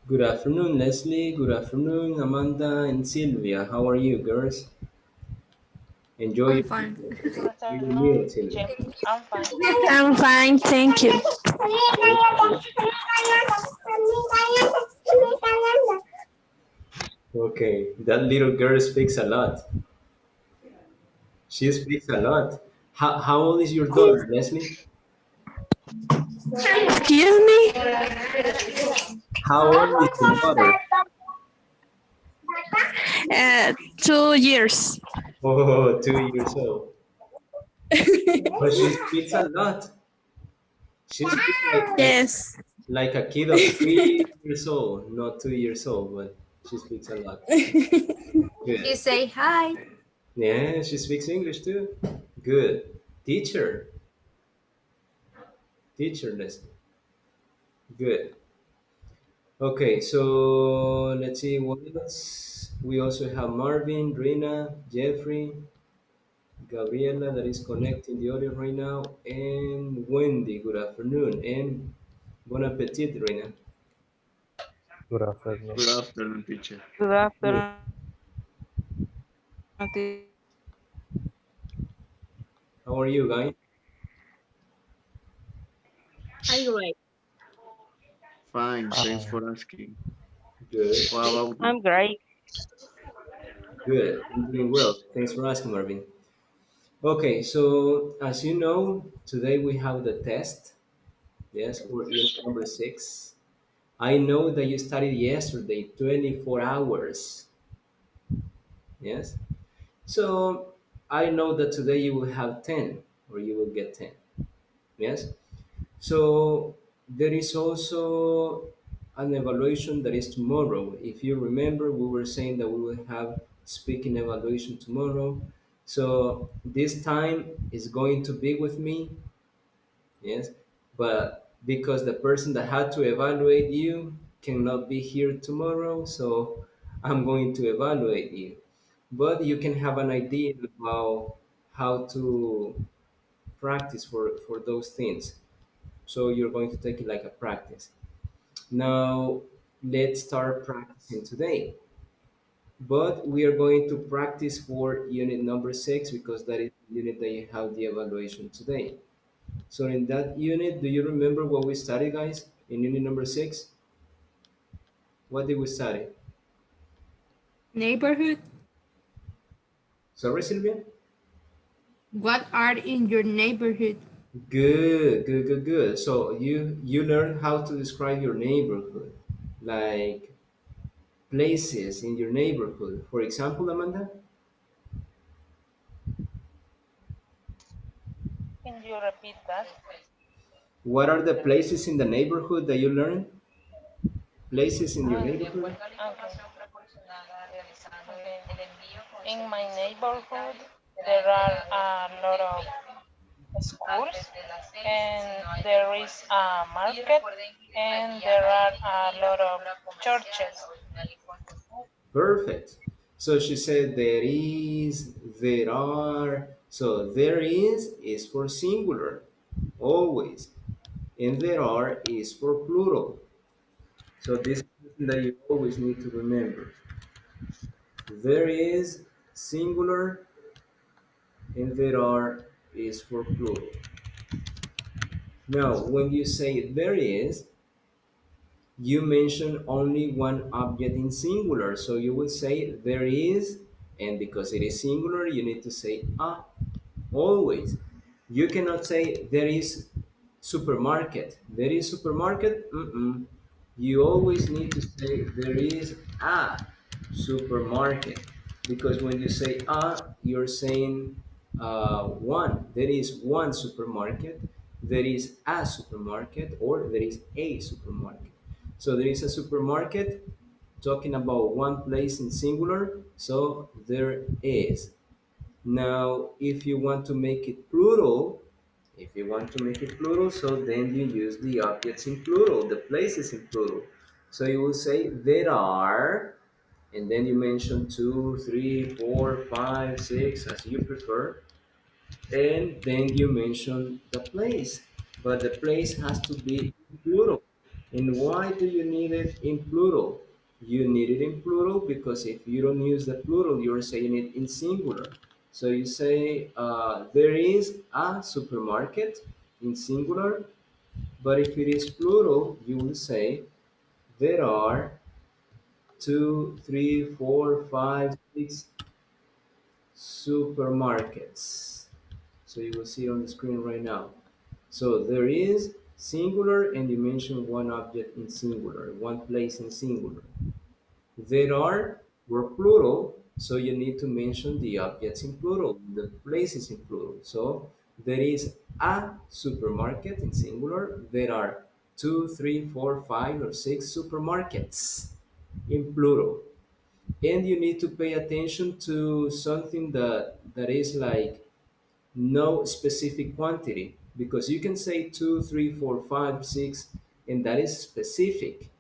Good afternoon, Leslie. Good afternoon, Amanda and Sylvia. How are you, girls? Enjoy I'm fine. Good your meal, afternoon, Sylvia. teacher. I'm fine. I'm fine, thank you. Good, good. Okay, that little girl speaks a lot. She speaks a lot. How old is your daughter, Leslie? Excuse me? How old is your daughter? 2 years. Oh, 2 years old. But she speaks a lot. She speaks Yes. like a kid of 3 years old, not 2 years old, but she speaks a lot. You Good. say hi. Yeah, she speaks English too. Good. Teacher, Leslie. Good. Okay, so let's see what else. We also have Marvin, Rina, Jeffrey, Gabriela that is connecting the audio right now, and Wendy. Good afternoon and bon appetit, Rina. Good afternoon. Good afternoon, teacher. Good Good. afternoon, teacher. How are you guys? I'm great. Fine, thanks Fine. for asking. Good. What about you? I'm great. Good. I'm doing well. Thanks for asking, Marvin. Okay, so as you know, today we have the test. Yes, for unit number 6. I know that you studied yesterday 24 hours. Yes. So I know that today you will have 10 or you will get 10. Yes. So there is also an evaluation that is tomorrow. If you remember, we were saying that we will have speaking evaluation tomorrow. So this time is going to be with me. Yes. But because the person that had to evaluate you cannot be here tomorrow, so I'm going to evaluate you. But you can have an idea about how to practice for those things. So you're going to take it like a practice. Now, let's start practicing today. But we are going to practice for unit number 6 because that is the unit that you have the evaluation today. So in that unit, do you remember what we studied, guys? In unit number 6, what did we study? Neighborhood. Sorry, Sylvia? What are in your neighborhood? Good, good, good, good. So you learn how to describe your neighborhood, like places in your neighborhood. For example, Amanda, Can you repeat that? what are the places in the neighborhood that you learn? Places in your neighborhood? Okay. Okay. In my neighborhood, there are a lot of schools, and there is a market, and there are a lot of churches. Perfect. So she said there is, there are. So there is for singular, always. And there are is for plural. So this is something that you always need to remember. There is singular and there are is for plural. Now, when you say there is, you mention only one object in singular. So you will say there is, and because it is singular, you need to say a. Always. You cannot say there is supermarket. There is supermarket. Mm-mm. You always need to say there is a supermarket. Because when you say a, you're saying one. There is one supermarket. There is a supermarket, or there is a supermarket. So there is a supermarket talking about one place in singular. So there is. Now, if you want to make it plural, so then you use the objects in plural, the places in plural. So you will say there are, and then you mention two, three, four, five, six, as you prefer, and then you mention the place. But the place has to be plural. And why do you need it in plural? You need it in plural because if you don't use the plural, you're saying it in singular. So you say, there is a supermarket in singular, but if it is plural, you will say, there are two, three, four, five, six supermarkets. So you will see it on the screen right now. So there is singular, and you mention one object in singular, one place in singular. There are were plural, so you need to mention the objects in plural, the places in plural. So there is a supermarket in singular. There are two, three, four, five, or six supermarkets in plural. And you need to pay attention to something that is like no specific quantity, because you can say two, three, four, five, six, and that is specific.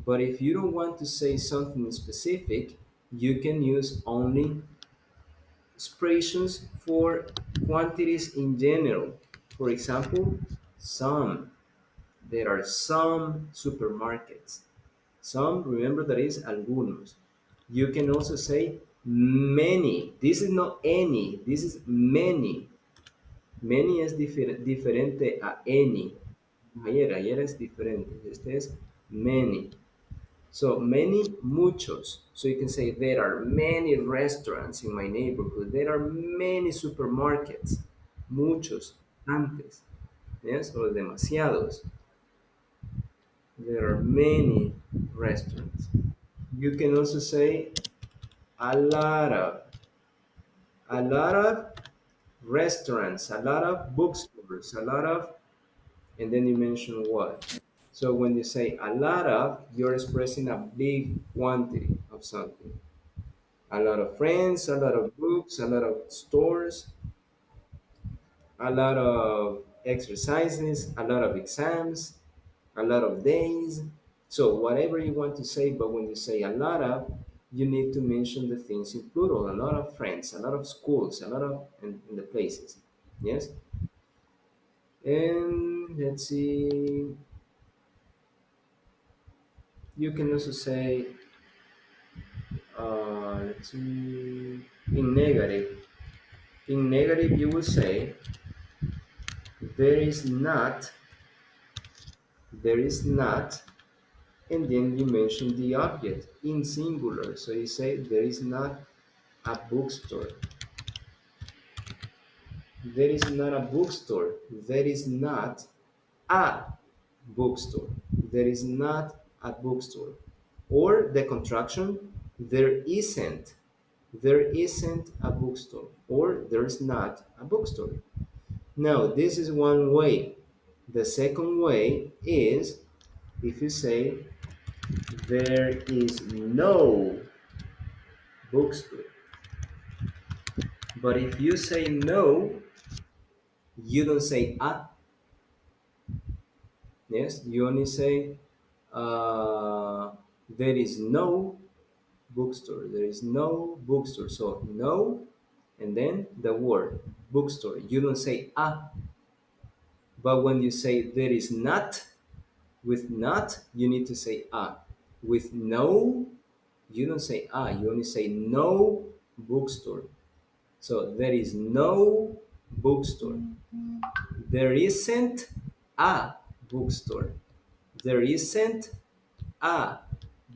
But if you don't want to say something specific, you can use only expressions for quantities in general. For example, some. There are some supermarkets. Some, remember, that is algunos. You can also say many. This is not any, this is many. Many es diferente a any. Ayer es diferente. Este es many. So many, muchos. So you can say there are many restaurants in my neighborhood. There are many supermarkets. Muchos, antes. Yes, or demasiados. There are many restaurants. You can also say a lot of restaurants, a lot of bookstores, a lot of, and then you mention what. So when you say a lot of, you're expressing a big quantity of something. A lot of friends, a lot of books, a lot of stores, a lot of exercises, a lot of exams, a lot of days. So whatever you want to say, but when you say a lot of, you need to mention the things in plural. A lot of friends, a lot of schools, a lot of in the places. Yes. And let's see. You can also say, let's see, in negative. In negative, you will say there is not, there is not, and then you mention the object in singular. So you say there is not a bookstore. There is not a bookstore. There is not a bookstore. There is not a bookstore. Or the contraction, there isn't. There isn't a bookstore. Or there's not a bookstore. Now, this is one way. The second way is if you say there is no bookstore. But if you say no, you don't say a. Yes, you only say there is no bookstore. There is no bookstore. So no, and then the word bookstore. You don't say a. But when you say there is not, with not, you need to say a. With no, you don't say a. You only say no bookstore. So there is no bookstore. There isn't a bookstore. There isn't a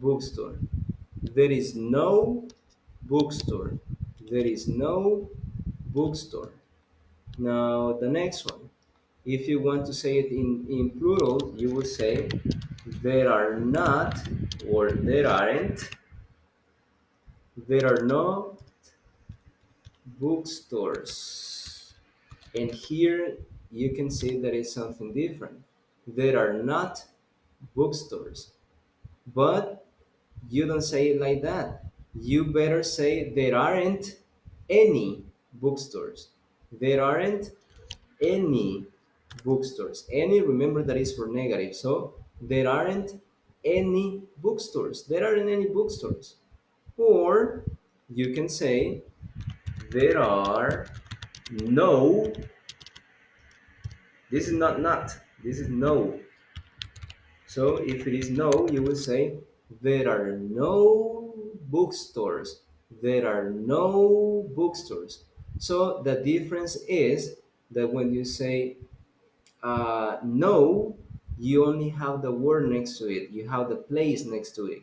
bookstore. There is no bookstore. There is no bookstore. Now the next one. If you want to say it in plural, you will say there are not, or there aren't, there are no bookstores. And here you can see that it's something different. There are not bookstores. But you don't say it like that. You better say there aren't any bookstores. There aren't any bookstores. Any, remember that is for negative. So there aren't any bookstores. There aren't any bookstores. Or you can say there are no, this is not, this is no So if it is no, you will say there are no bookstores. There are no bookstores. So the difference is that when you say no, you only have the word next to it. You have the place next to it.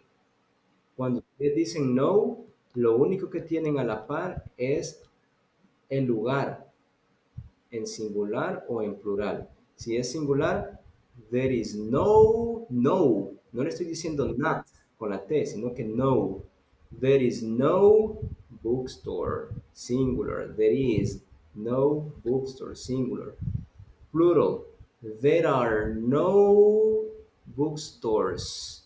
Cuando ustedes dicen no, lo único que tienen a la par es el lugar, en singular o en plural. Si es singular, there is no, no. No le estoy diciendo not con la T, sino que no. There is no bookstore, singular. There is no bookstore, singular. Plural. There are no bookstores.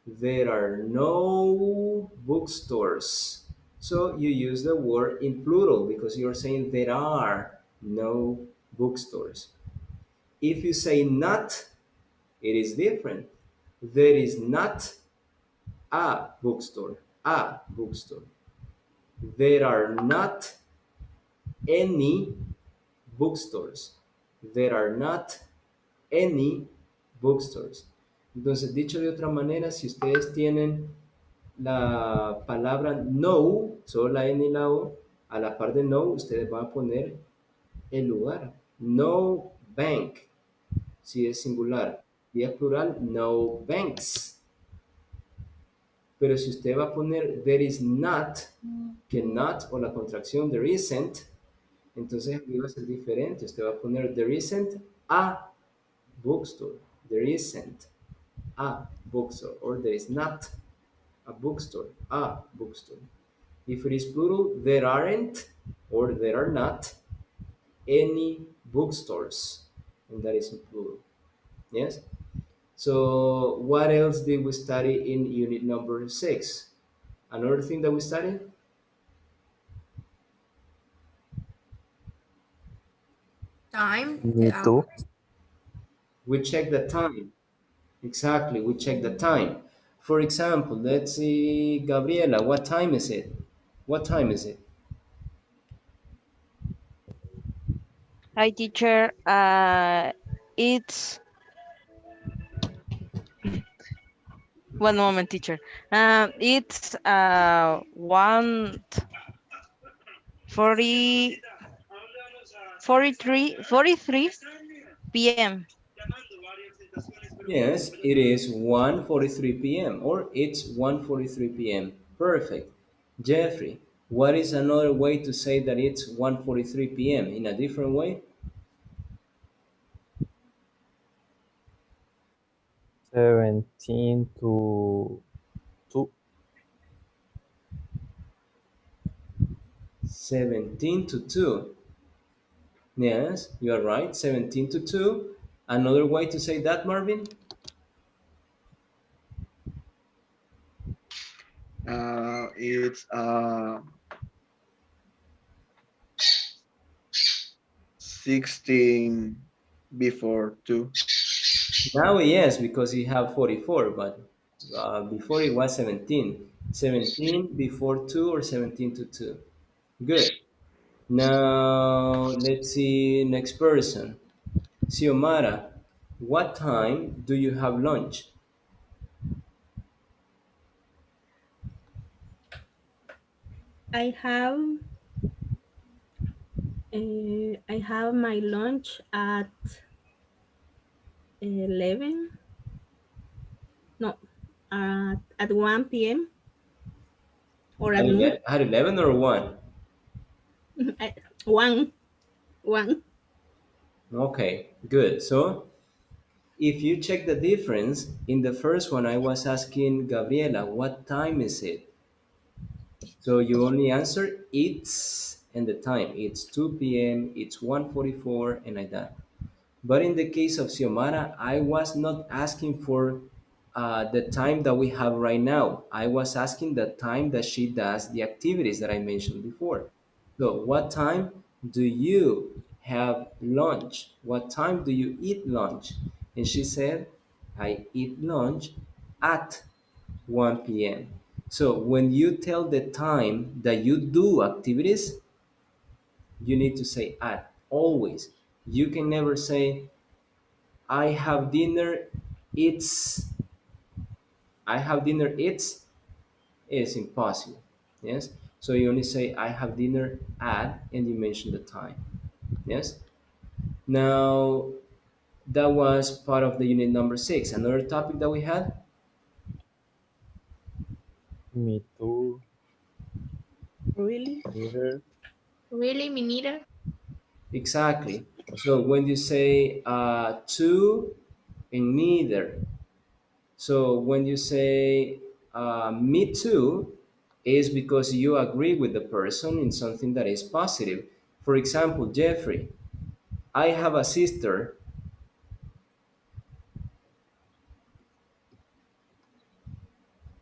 There are no bookstores. So you use the word in plural because you're saying there are no bookstores. If you say not, it is different. There is not a bookstore. A bookstore. There are not any bookstores. There are not any bookstores. Entonces, dicho de otra manera, si ustedes tienen la palabra no, solo la N y la O, a la par de no, ustedes van a poner el lugar. No bank, si es singular. Si es plural, no banks. Pero si usted va a poner there is not, que not o la contracción there isn't, entonces aquí va a ser diferente. Usted va a poner there isn't a bookstore. There isn't a bookstore, or there is not a bookstore, a bookstore. If it is plural, there aren't or there are not any bookstores, and that is in plural. Yes? So, what else did we study in unit number 6? Another thing that we studied? Time, the Me hour. too. We check the time. Exactly, we check the time. For example, let's see, Gabriela, what time is it? What time is it? Hi, teacher. It's one moment, teacher. It's 1:40, 43 p.m. Yes, it is 1:43 p.m. or it's 1:43 p.m. Perfect. Jeffrey, what is another way to say that it's 1:43 p.m. in a different way? 17 to 2. 17 to 2. Yes, you are right. 17 to 2. Another way to say that, Marvin? It's 16 before 2. Now, yes, because you have 44, but before it was 17. 17 before 2 or 17 to 2. Good. Now, let's see, next person. Xiomara, what time do you have lunch? I have my lunch at 11. No, at 1 p.m. or at noon. At 11 or 1? At 1. 1. Okay, good. So, if you check the difference, in the first one, I was asking Gabriela, what time is it? So you only answer it's and the time. It's 2 p.m., it's 1:44, and like that. But in the case of Xiomara, I was not asking for the time that we have right now. I was asking the time that she does the activities that I mentioned before. So, what time do you have lunch? What time do you eat lunch? And she said, I eat lunch at 1 p.m. So, when you tell the time that you do activities, you need to say at always. You can never say I have dinner it's, I have dinner, it's is impossible. Yes. So you only say I have dinner at, and you mention the time. Yes. Now that was part of the unit number 6. Another topic that we had. Me too. Really? Neither. Really, me neither. Exactly. So when you say to and neither, so when you say me too, is because you agree with the person in something that is positive. For example, Jeffrey, I have a sister.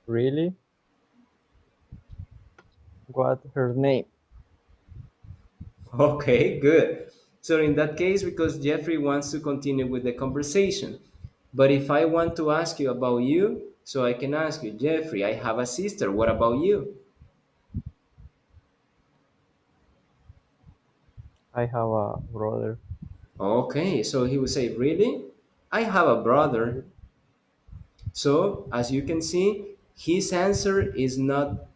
Really? What her name? Okay, good. So in that case, because Jeffrey wants to continue with the conversation. But if I want to ask you about you, so I can ask you, Jeffrey, I have a sister. What about you? I have a brother. Okay, so he would say, really? I have a brother. So as you can see, his answer is not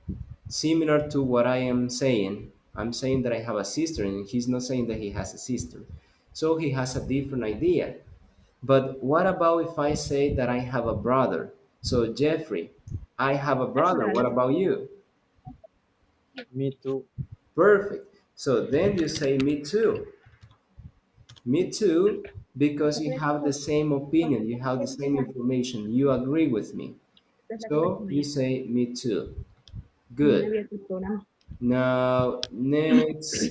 similar to what I am saying. I'm saying that I have a sister, and he's not saying that he has a sister. So he has a different idea. But what about if I say that I have a brother? So, Jeffrey, I have a That's brother. What nice. about you? Me too. Perfect. So then you say me too. Me too, because you have the same opinion, you have the same information, you agree with me. So you say me too. Good. Now, let's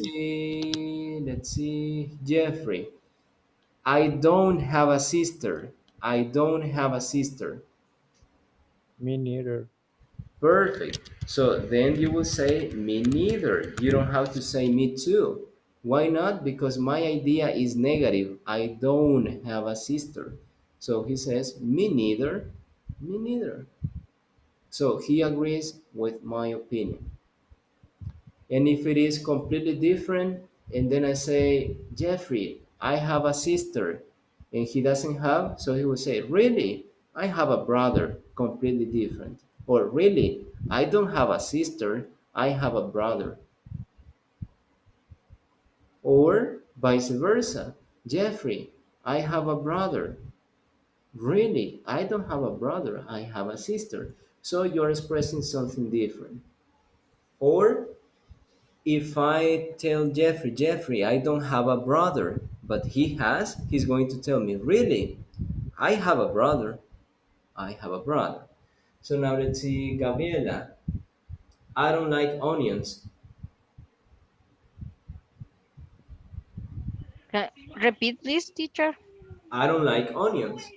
see, Jeffrey. I don't have a sister. I don't have a sister. Me neither. Perfect. So then you will say me neither. You don't have to say me too. Why not? Because my idea is negative. I don't have a sister. So he says me neither. Me neither. So he agrees with my opinion. And if it is completely different, and then I say, Jeffrey, I have a sister, and he doesn't have, so he will say, really? I have a brother, completely different. Or really? I don't have a sister, I have a brother. Or vice versa. Jeffrey, I have a brother. Really? I don't have a brother, I have a sister. So you're expressing something different. Or if I tell Jeffrey, Jeffrey, I don't have a brother, but he has, he's going to tell me, really? I have a brother. I have a brother. So now let's see, Gabriela. I don't like onions. Can- Repeat this, teacher. I don't like onions.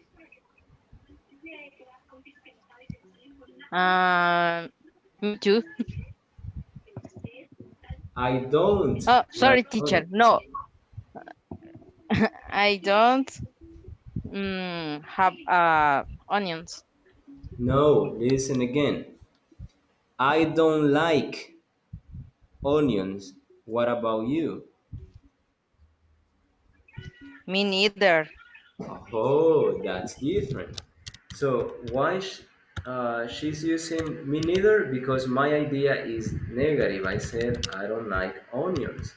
Um, Me too. I don't Oh, like sorry, teacher. onions. No, I don't have onions. No, listen again. I don't like onions. What about you? Me neither. Oh, that's different. So why she's using me neither? Because my idea is negative. I said I don't like onions.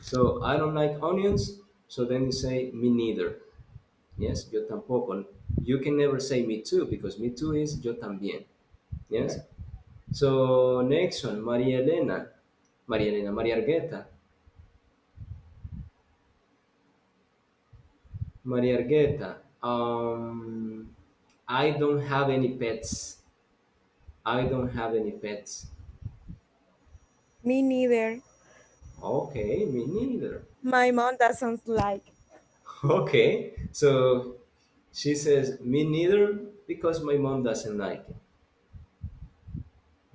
So I don't like onions. So then you say me neither. Yes, yo tampoco. You can never say me too because me too is yo también. Yes. So next one, Maria Argueta. Maria Argueta. I don't have any pets. I don't have any pets. Me neither. Okay, me neither. My mom doesn't like. Okay, so she says me neither because my mom doesn't like it.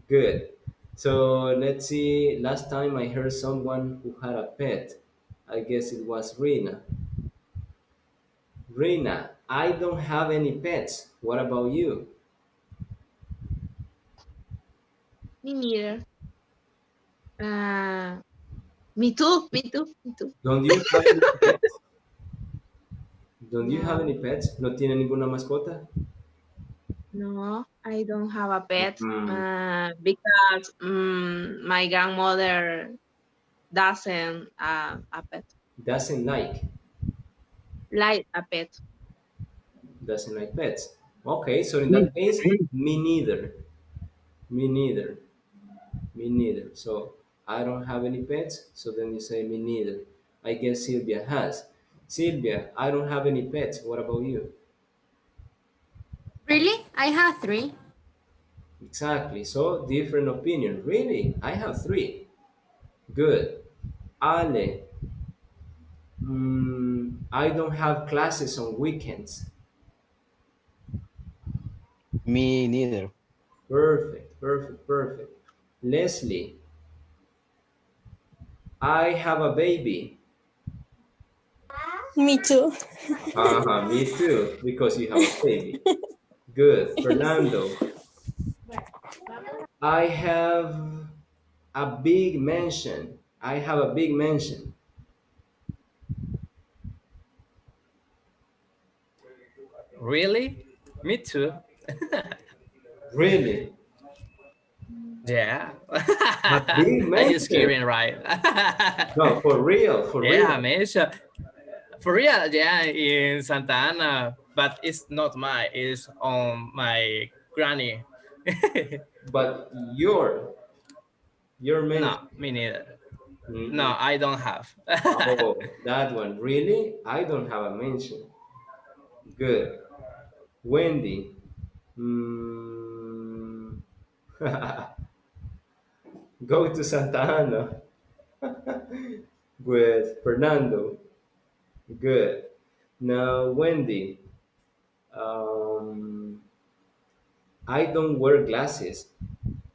Good. So let's see. Last time I heard someone who had a pet. I guess it was Rina. Rina, I don't have any pets. What about you? Me neither. Me too. Me too. Me too. Don't you have any pets? Don't you have No, any pets? ¿No tiene ninguna mascota? no, I don't have a pet Mm, because my grandmother doesn't a pet, doesn't like a pet. doesn't like pets. Okay, so in that case, me neither. Me neither. Me neither. So I don't have any pets, so then you say me neither. I guess Sylvia has. Sylvia, I don't have any pets. What about you? Really? I have three. Exactly. So different opinion. Really? I have three. Good. Ale, I don't have classes on weekends. Me neither. Perfect, perfect, perfect. Leslie, I have a baby. Me too. Uh-huh, me too, because you have a baby. Good. Fernando, I have a big mansion. I have a big mansion. Really? Me too. Really? Yeah. A big I just mansion? kidding, right? No, for real, for Yeah, real. man. For real, yeah, in Santa Ana, but it's not mine. It's on my granny. But your No, mansion. me neither. Mm-mm. No, I don't have. Oh, that one. Really? I don't have a mansion. Good. Wendy. Mm, go to Santa Ana with Fernando. Good. Now, Wendy. Um, I don't wear glasses.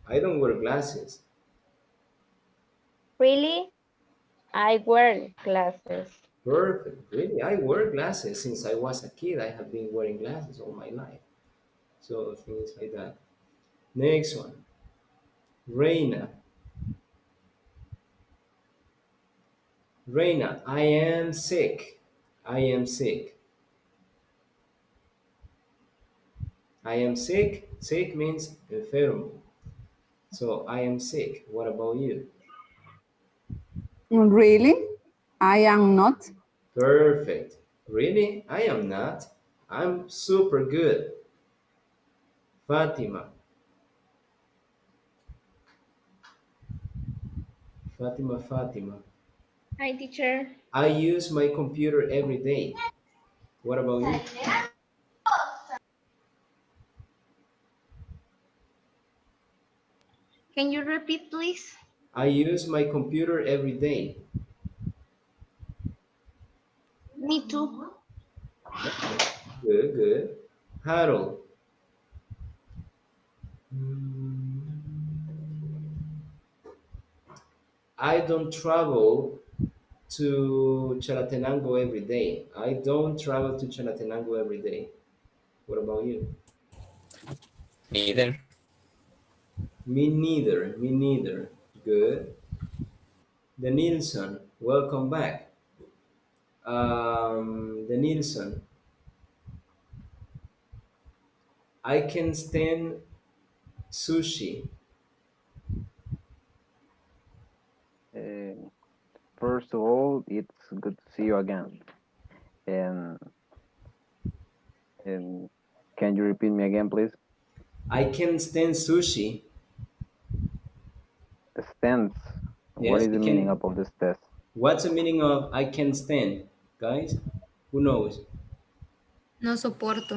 I don't wear glasses. Really? I wear glasses. Perfect. Really, I wear glasses since I was a kid. I have been wearing glasses all my life. So things like that. Next one. Reina. Reina, I am sick. I am sick. I am sick. Sick means enfermo. So I am sick. What about you? Really? I am not. Perfect. Really? I am not. I'm super good. Fatima. Fatima. Hi, teacher. I use my computer every day. What about you? Can you repeat, please? I use my computer every day. Me too. Okay. Good, good. Harold. I don't travel to Chalatenango every day. I don't travel to Chalatenango every day. What about you? Neither. Me neither. Me neither. Good. The Nilsson, welcome back. The Nilsson, I can stand sushi. Uh, First of all, it's good to see you again. And, and can you repeat me again, please? I can stand sushi. Stance. What Yes, is I the meaning can. of this test? What's the meaning of I can stand, guys? Who knows? No soporto.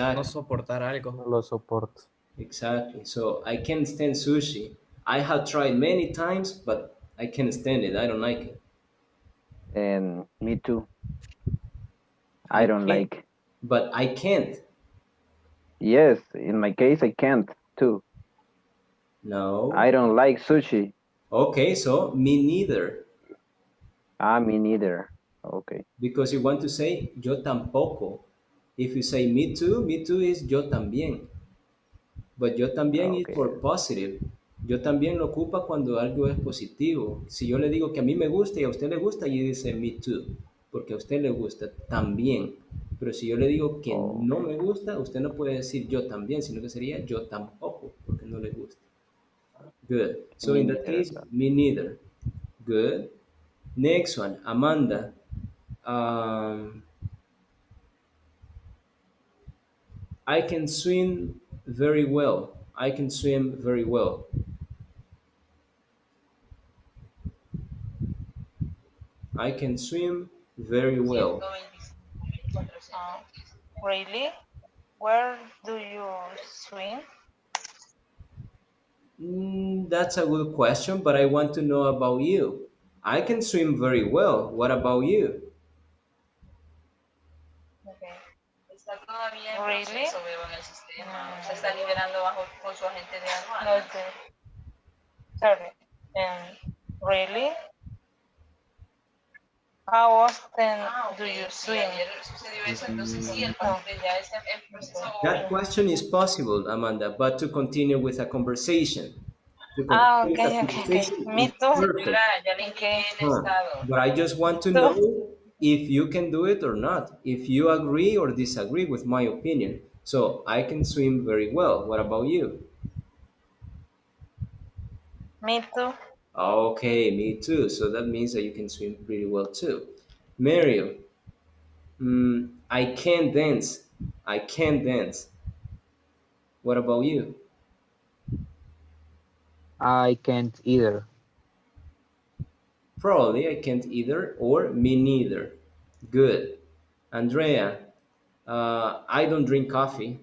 No Exactly, soportar algo. No lo soporto. exactly. So I can stand sushi. I have tried many times, but I can't stand it. I don't like it. And me too. I I don't can't, like. but I can't. Yes, in my case, I can't too. I No. don't like sushi. Okay, so me neither. Ah, me neither. Okay. Because you want to say yo tampoco. If you say me too is yo también. But yo también is Okay. for positive. Yo también lo ocupa cuando algo es positivo. Si yo le digo que a mí me gusta y a usted le gusta, y dice me too, porque a usted le gusta también. Pero si yo le digo que Oh, no okay. me gusta, usted no puede decir yo también, sino que sería yo tampoco, porque no le gusta. Good. So Me in that neither. case, me neither. Good. Next one, Amanda. Um, I can swim very well. I can swim very well. I can swim very well. Really? Where do you swim? That's a good question, but I want to know about you. I can swim very well. What about you? Okay. Really? Okay. Sorry. And really? How often do you swim? Mm, No. That question is possible, Amanda, but to continue with a conversation. To Ah, continue with a okay, okay, okay. conversation Me is too. perfect. Okay. But I just want to Too. know if you can do it or not, if you agree or disagree with my opinion. So I can swim very well. What about you? Me too. Okay, me too. So that means that you can swim pretty well too. Mario, I can dance. I can dance. What about you? I can't either. Probably I can't either, or me neither. Good. Andrea, I don't drink coffee.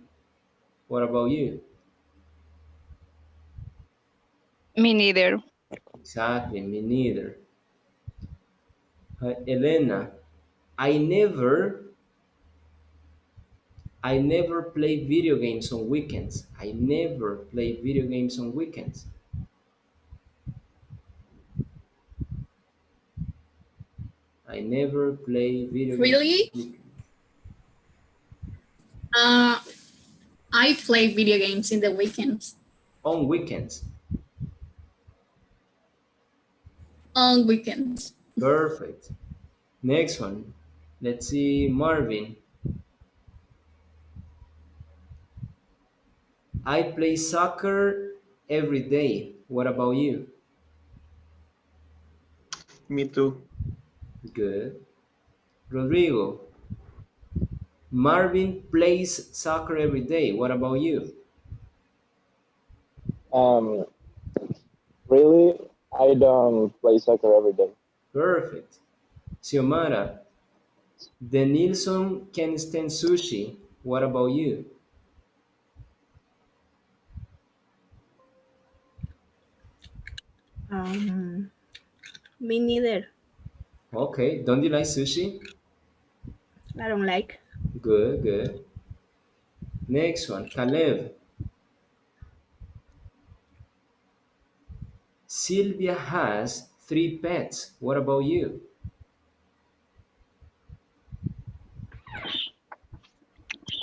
What about you? Me neither. Exactly, me neither. Elena, I never, I never play video games on weekends. I never play video games on weekends. I never play video games Really? on weekends. Uh, I play video games in the weekends. On weekends. On weekends. Perfect. Next one. Let's see, Marvin. I play soccer every day. What about you? Me too. Good. Rodrigo, Marvin plays soccer every day. What about you? Um, really, I don't play soccer every day. Perfect. Xiomara, Denilson can stand sushi. What about you? Um, Me neither. Okay, don't you like sushi? I don't like. Good, good. Next one, Caleb. Sylvia has 3 pets. What about you?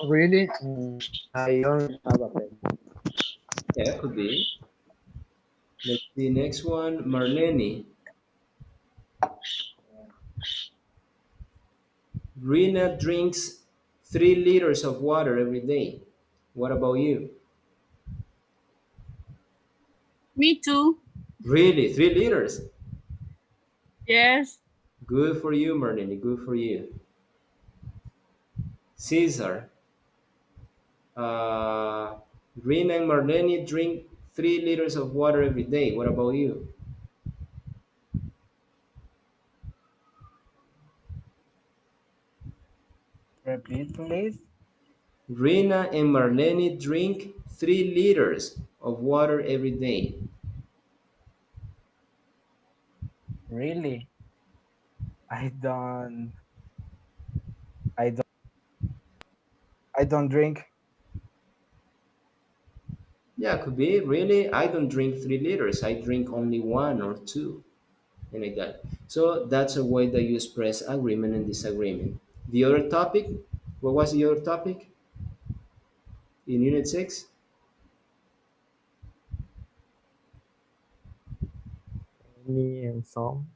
Really? I don't have a pet. Yeah, could be. Let's see, next one, Marlene. Rina drinks 3 liters of water every day. What about you? Me too. Really, 3 liters? Yes. Good for you, Marlene. Good for you. Caesar. Uh, Rina and Marlene drink 3 liters of water every day. What about you? Repeat, please. Rina and Marlene drink 3 liters of water every day. Really? I don't. I don't. I don't drink. Yeah, could be. Really, I don't drink 3 liters. I drink only 1 or 2, and like that. So that's a way that you express agreement and disagreement. The other topic, what was the other topic in Unit 6? Me and some.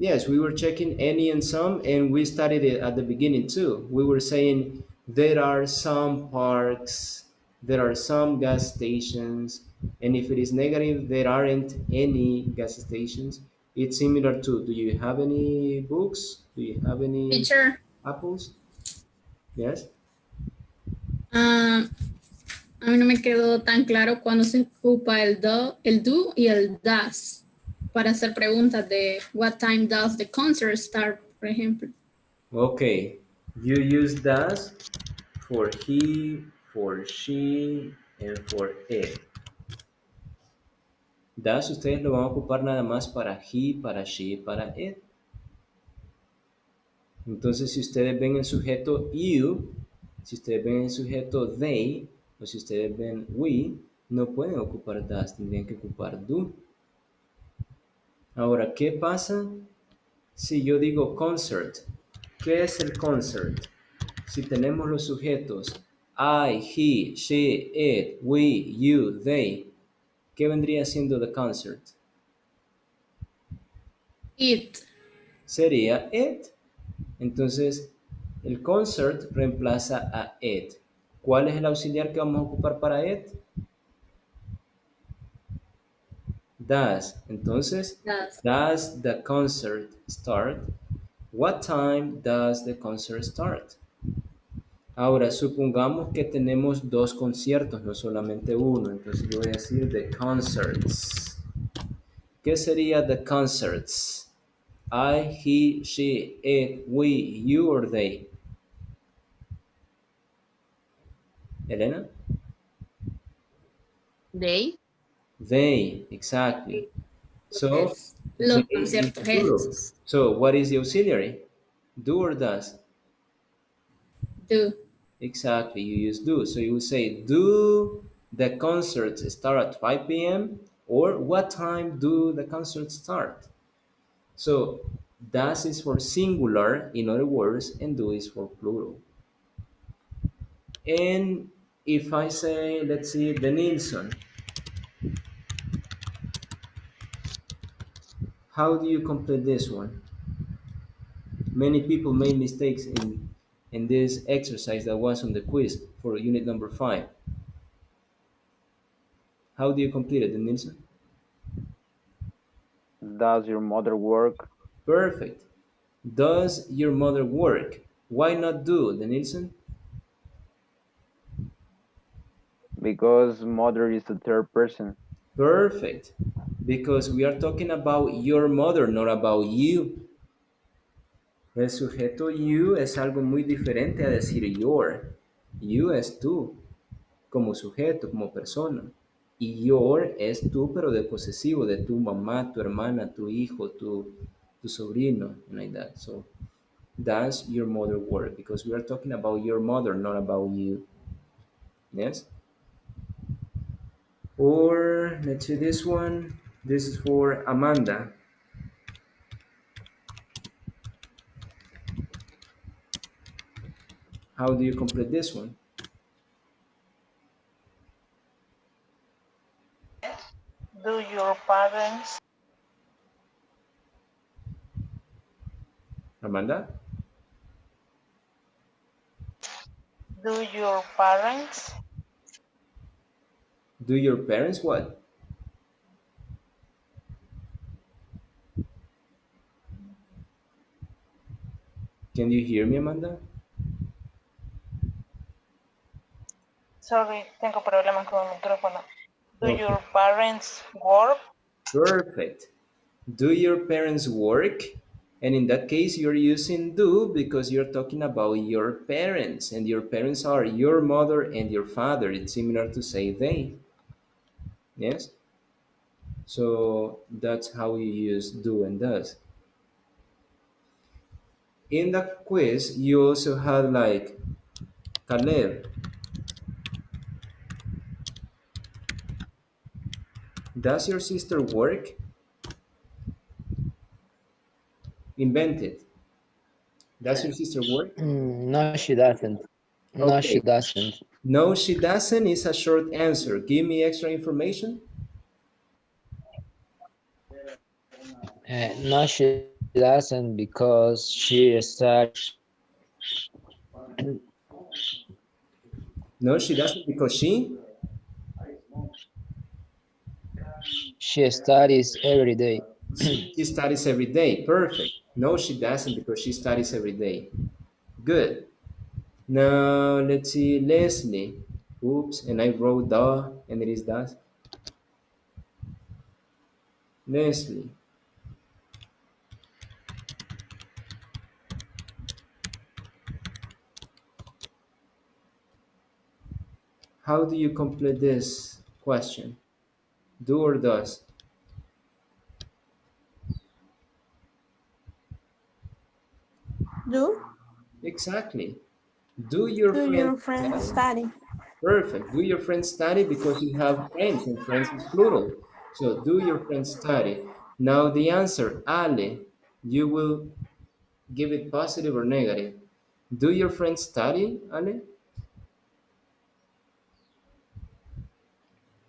Yes, we were checking any and some, and we studied it at the beginning too. We were saying there are some parks, there are some gas stations, and if it is negative, there aren't any gas stations. It's similar to, do you have any books? Do you have any Teacher, apples? Yes? ah, a mí no me quedó tan claro cuando se ocupa el do y el does para hacer preguntas de what time does the concert start, por ejemplo. Okay, you use does for he, for she, and for it. Das ustedes lo van a ocupar nada más para he, para she, para it. Entonces, si ustedes ven el sujeto you, si ustedes ven el sujeto they, o si ustedes ven we, no pueden ocupar das, tendrían que ocupar do. Ahora, ¿qué pasa si yo digo concert? ¿Qué es el concert? Si tenemos los sujetos I, he, she, it, we, you, they, ¿qué vendría siendo the concert? It. Sería it. Entonces, el concert reemplaza a it. ¿Cuál es el auxiliar que vamos a ocupar para it? Does. Entonces, does the concert start? What time does the concert start? Ahora, supongamos que tenemos dos conciertos, no solamente uno. Entonces, yo voy a decir the concerts. ¿Qué sería the concerts? I, he, she, it, we, you, or they? Elena? They, exactly. So, Los they is conciertos plural. esos. So, what is the auxiliary? Do or does? Do. Exactly, you use do. So you would say, do the concerts start at 5 p.m.? Or what time do the concerts start? So, does is for singular, in other words, and do is for plural. And if I say, let's see, the Nilsson, how do you complete this one? Many people made mistakes in this exercise that was on the quiz for unit number 5. How do you complete it, Nilsson? Does your mother work? Perfect. Does your mother work? Why not do, Nilsson? Because mother is the third person. Perfect. Because we are talking about your mother, not about you. El sujeto you es algo muy diferente a decir your. You es tú, como sujeto, como persona. Y your es tú, pero de posesivo, de tu mamá, tu hermana, tu hijo, tu sobrino, like that. So, does your mother work? Because we are talking about your mother, not about you. Yes? Or, let's see this one. This is for Amanda. How do you complete this one? Do your parents Amanda? do your parents Do your parents what? Can you hear me, Amanda? sorry, tengo problemas con el micrófono. Do Okay. your parents work? Perfect. Do your parents work? And in that case, you're using do because you're talking about your parents, and your parents are your mother and your father. It's similar to say they. Yes? So that's how you use do and does. In the quiz, you also had like Caleb. Does your sister work? Invent it. Does your sister work? No, she doesn't. No, she Okay. doesn't. No, she doesn't is a short answer. Give me extra information. No, she doesn't because No, she doesn't because she studies every day. she studies every day. Perfect. No, she doesn't because she studies every day. Good. Now let's see, Leslie. Oops, and I wrote the, and it is that. Leslie. How do you complete this question? Do or does? Do Exactly. Do your do friends your friends study? study? Perfect. Do your friends study because you have friends and friends is plural. So do your friends study? Now the answer, Ale, you will give it positive or negative. Do your friends study, Ale?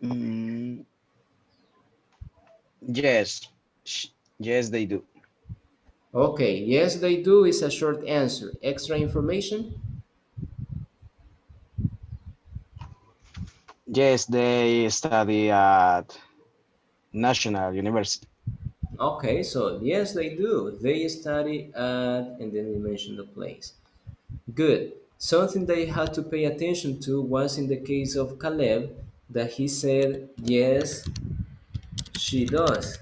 Mm, yes. Yes, they do. Okay, yes, they do is a short answer. Extra information? Yes, they study at National University. Okay, so yes, they do. They study at, and then we mention the place. Good. Something they had to pay attention to was in the case of Caleb that he said, yes, she does,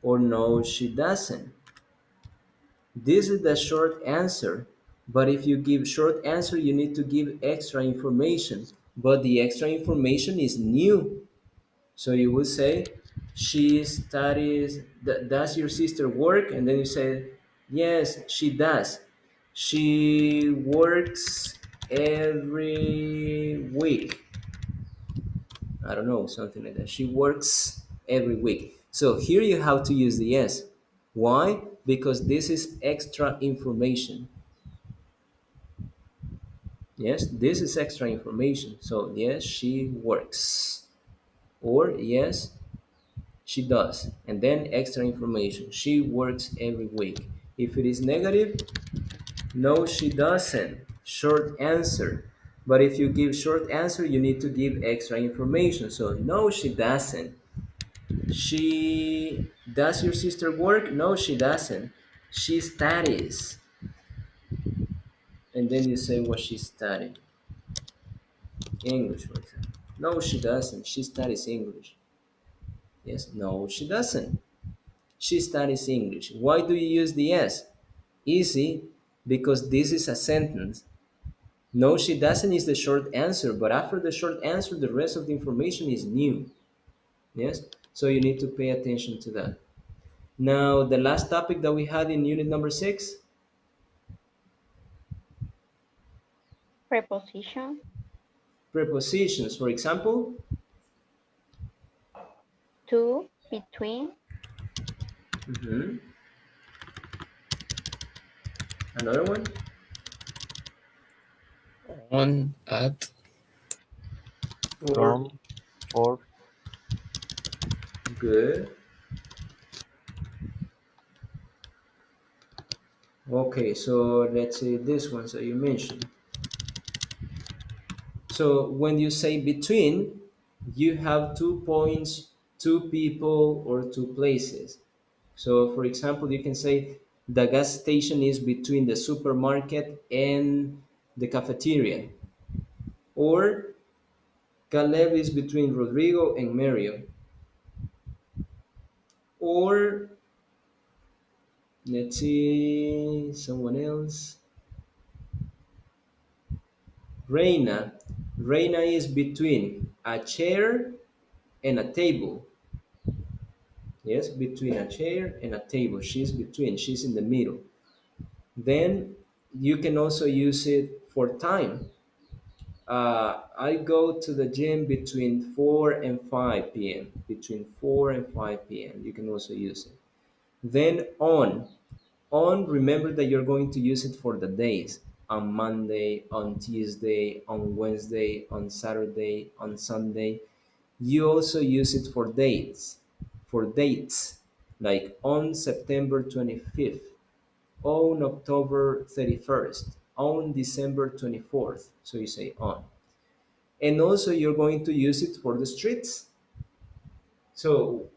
or no, she doesn't. This is the short answer, but if you give short answer, you need to give extra information, but the extra information is new. So you would say, she studies, does your sister work? And then you say, yes, she does. She works every week. I don't know, something like that. She works every week. So here you have to use the yes. Why? Because this is extra information. Yes, this is extra information. So yes, she works. Or yes, she does. And then extra information. She works every week. If it is negative, no, she doesn't. Short answer. But if you give short answer, you need to give extra information. So no, she doesn't. She does your sister work? No, she doesn't. She studies. And then you say what she studied. English, for example. No, she doesn't. She studies English. Yes, no, she doesn't. She studies English. Why do you use the S? Easy, because this is a sentence. No, she doesn't is the short answer, but after the short answer, the rest of the information is new. Yes, so you need to pay attention to that. Now, the last topic that we had in unit number 6, Preposition. prepositions. For example, To, between. mhm. Another one, On, at, or From, for, good. Okay, so let's say this one that you mentioned. So when you say between, you have 2 points, 2 people, or 2 places. So for example, you can say the gas station is between the supermarket and the cafeteria. Or Caleb is between Rodrigo and Mario. Or let's see, someone else. Reina. Reina is between a chair and a table. Yes, between a chair and a table. She's between, she's in the middle. Then you can also use it for time. I go to the gym between 4 and 5 p.m. Between 4 and 5 p.m. You can also use it. Then on. On, remember that you're going to use it for the days. On Monday, on Tuesday, on Wednesday, on Saturday, on Sunday. You also use it for dates. For dates. like on September 25th, on October 31st, on December 24th. So you say on. And also you're going to use it for the streets. So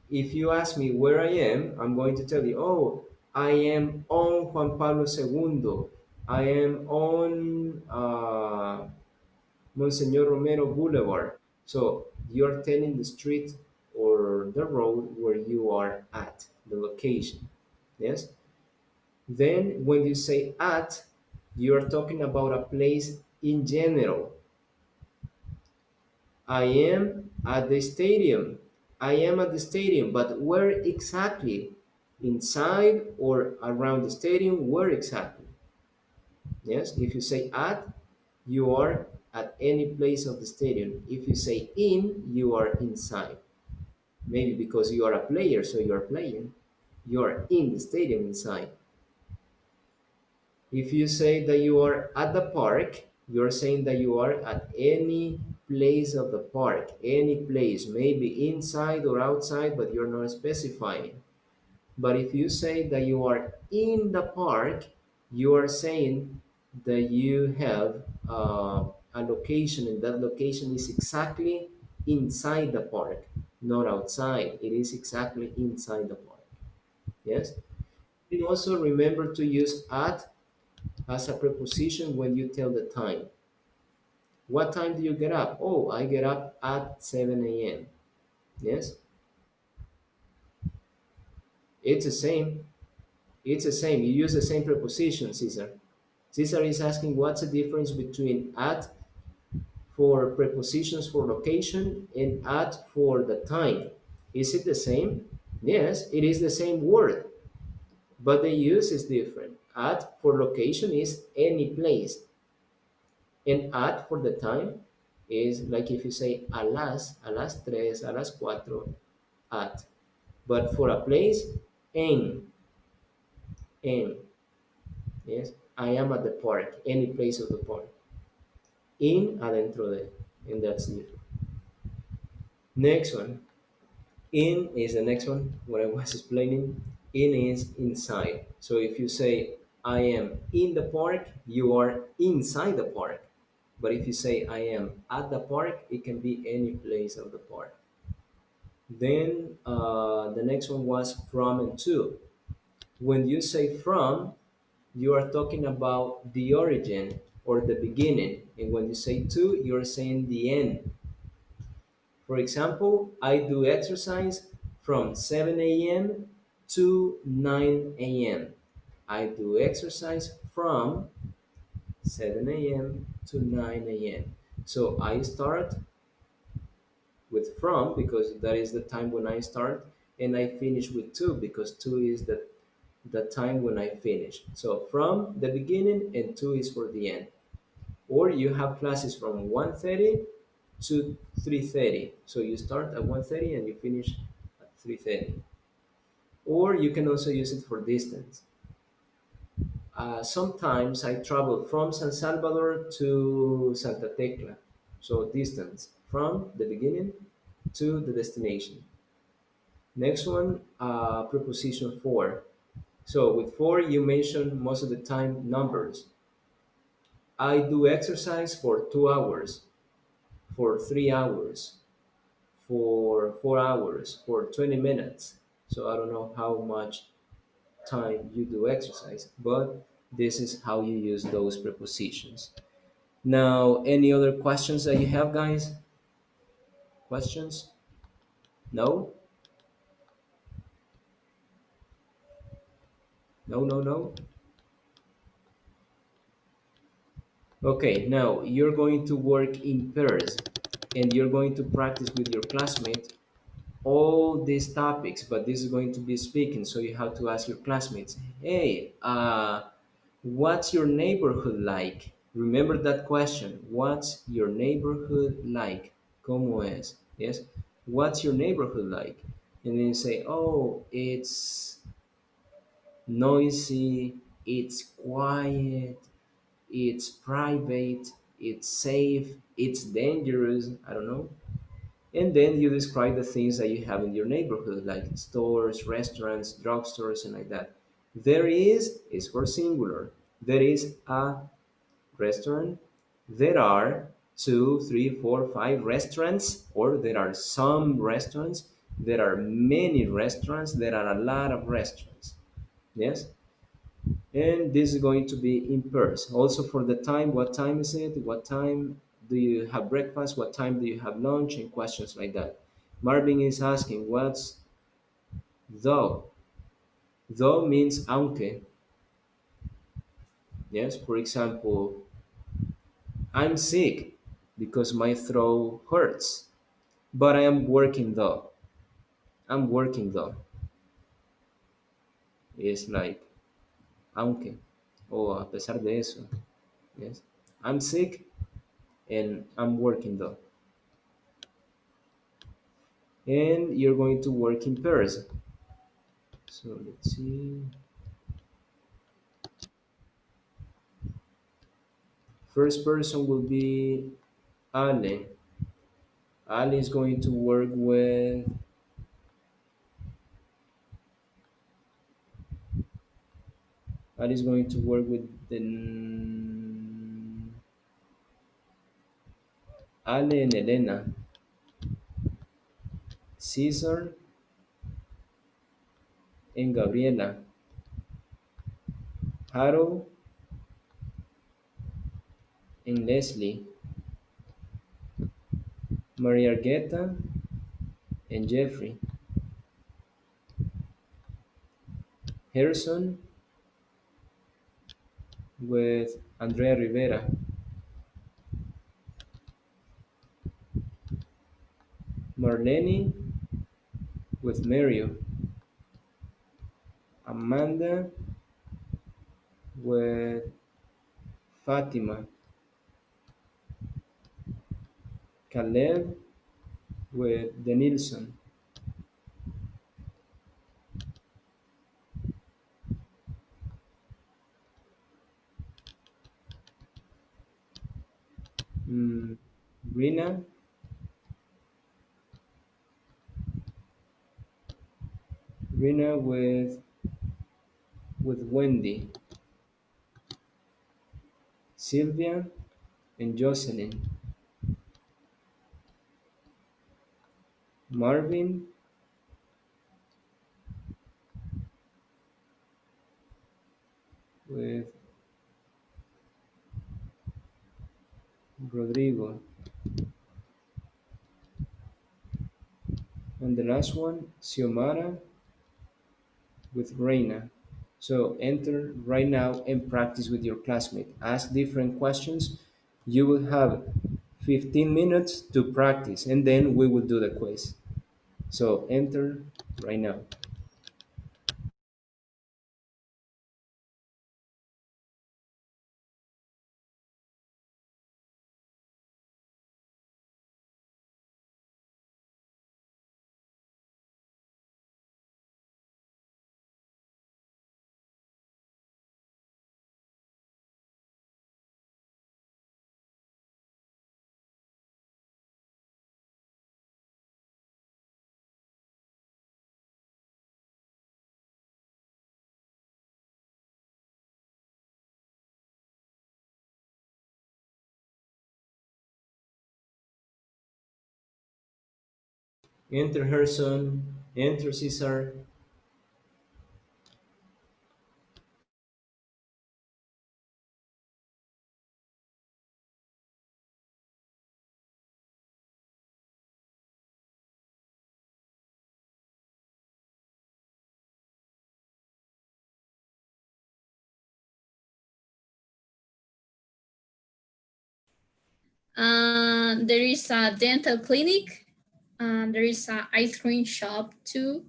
if you ask me where I am, I'm going to tell you, oh, I am on Juan Pablo II. I am on Monsignor Romero Boulevard. So you're telling the street or the road where you are at, the location. Yes? Then when you say at, you're talking about a place in general. I am at the stadium. I am at the stadium, but where exactly? Inside or around the stadium? Where exactly? Yes, if you say at, you are at any place of the stadium. If you say in, you are inside. Maybe because you are a player, so you are playing. You are in the stadium inside. If you say that you are at the park, you're saying that you are at any place of the park, any place, maybe inside or outside, but you're not specifying. But if you say that you are in the park, you are saying that you have a location, and that location is exactly inside the park, not outside. It is exactly inside the park. Yes? And also remember to use at as a preposition when you tell the time. What time do you get up? Oh, I get up at 7 a.m. Yes? It's the same. It's the same. You use the same preposition, Caesar. Caesar is asking what's the difference between at for prepositions for location and at for the time. Is it the same? Yes, it is the same word, but the use is different. At for location is any place, and at for the time is like if you say a las tres, a las cuatro, at. But for a place, en, yes, I am at the park, any place of the park. In, adentro de, and that's different. Next one. In is the next one, what I was explaining. In is inside. So if you say, I am in the park, you are inside the park. But if you say, I am at the park, it can be any place of the park. Then the next one was from and to. When you say from, you are talking about the origin or the beginning. And when you say to, you're saying the end. For example, I do exercise from 7 a.m. to 9 a.m. I do exercise from 7 a.m. to 9 a.m. So I start with from because that is the time when I start, and I finish with to because to is the time when I finish. So from the beginning and to is for the end. Or you have classes from 1:30 to 3:30. So you start at 1:30 and you finish at 3:30. Or you can also use it for distance. Sometimes I travel from San Salvador to Santa Tecla. So distance from the beginning to the destination. Next one, preposition for. So with for, you mention most of the time numbers. I do exercise for 2 hours, for 3 hours, for 4 hours, for 20 minutes. So I don't know how much time you do exercise, but this is how you use those prepositions. Now, any other questions that you have, guys? Questions? No? No, no, no? Okay, now you're going to work in pairs and you're going to practice with your classmate all these topics, but this is going to be speaking, so you have to ask your classmates, hey, what's your neighborhood like? Remember that question. What's your neighborhood like? ¿Cómo es? Yes. What's your neighborhood like? And then you say, oh, it's noisy, it's quiet, it's private, it's safe, it's dangerous. I don't know. And then you describe the things that you have in your neighborhood, like stores, restaurants, drugstores, and like that. There is for singular. There is a restaurant. There are two, three, four, five restaurants, or there are some restaurants. There are many restaurants. There are a lot of restaurants. Yes? And this is going to be in pairs. Also for the time, what time is it? What time do you have breakfast? What time do you have lunch? And questions like that. Marvin is asking, what's though? Though means aunque. Yes, for example, I'm sick because my throat hurts, but I am working though. I'm working though. It's like, aunque, o a pesar de eso. Yes, I'm sick and I'm working though. And you're going to work in pairs. So let's see. First person will be Ale. Ale is going to work with Ale is going to work with the Ale and Elena. Cesar and Gabriela. Harold and Leslie. Maria Argueta and Jeffrey. Harrison with Andrea Rivera. Marlene with Mario. Amanda with Fatima. Caleb with Denilson. Rina with Wendy. Sylvia and Jocelyn. Marvin with Rodrigo. And the last one, Xiomara with Reina. So enter right now and practice with your classmate. Ask different questions. You will have 15 minutes to practice and then we will do the quiz. So enter right now. Enter Harrison, enter Cesar. There is a dental clinic. There is an ice cream shop too.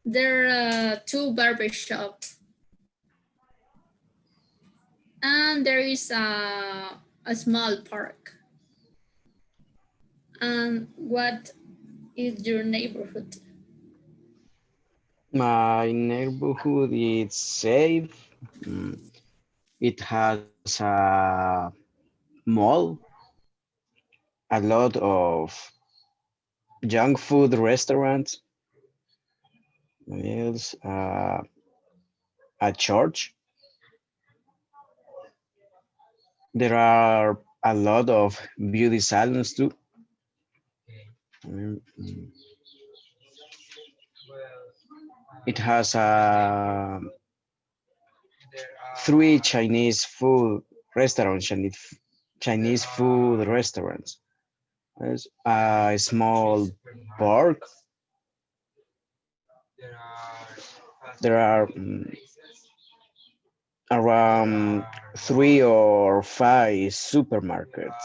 There are two barber shops. And there is a small park. And what is your neighborhood? My neighborhood is safe. It has a mall. a lot of junk food restaurants. Meals, a church. There are a lot of beauty salons too. Mm, It has 3 Chinese food restaurants, Chinese food restaurants. There's a small park. There are around 3 or 5 supermarkets.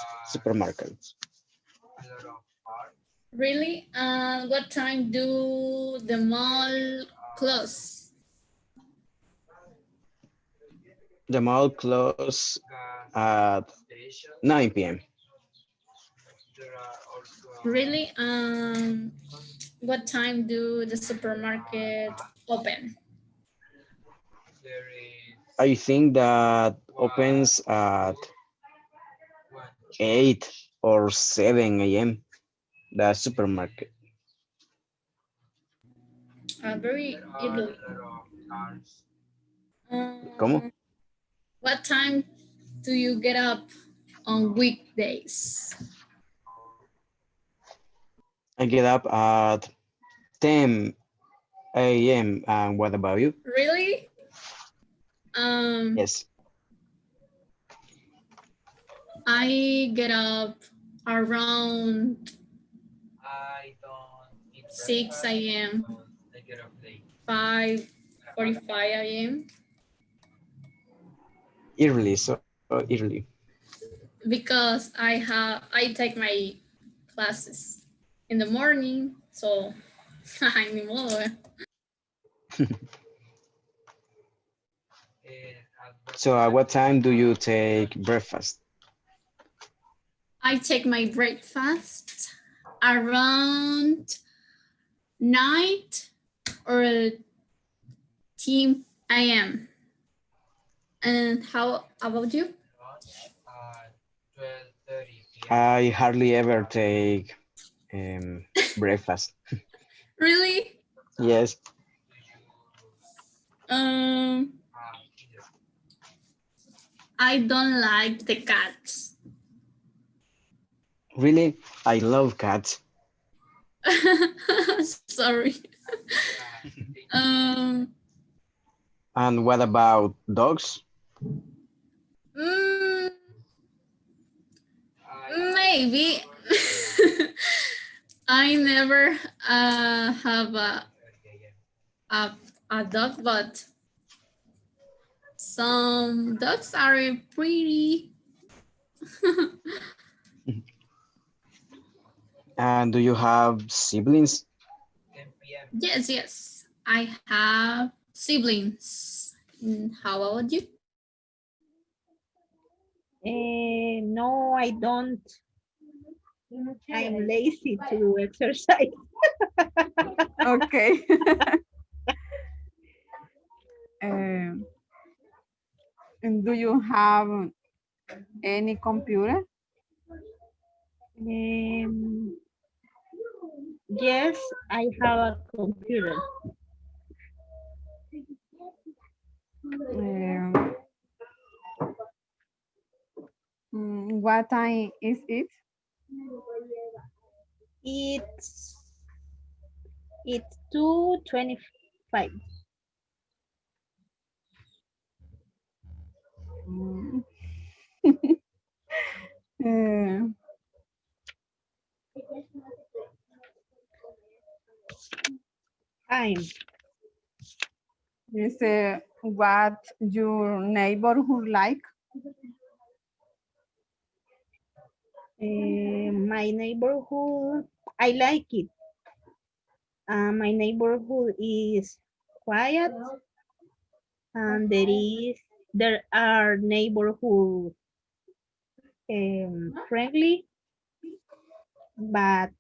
Really? What time do the mall close? The mall closes at 9 p.m. Really? What time do the supermarket open? I think that opens at 8 or 7 a.m. the supermarket. Very early. ¿Cómo? What time do you get up on weekdays? I get up at 10 a.m. And what about you? Really? Yes. I get up around 6 a.m. 5:45 a.m. Early, so early. because I take my classes in the morning, so ni modo. So at what time do you take breakfast? I take my breakfast around 9 or 10 a.m. And how about you? I hardly ever take breakfast. Really? Yes. I don't like the cats. Really? I love cats. Sorry. And what about dogs? Maybe. I never have a dog, but some dogs are pretty. And do you have siblings? Yes. I have siblings. How about you? No, I don't. I'm lazy to exercise. Okay. And do you have any computer? Yes, I have a computer. What time is it? It's 2:25. Time. Is what your neighborhood like? My neighborhood, I like it. My neighborhood is quiet, and there are neighborhood friendly, but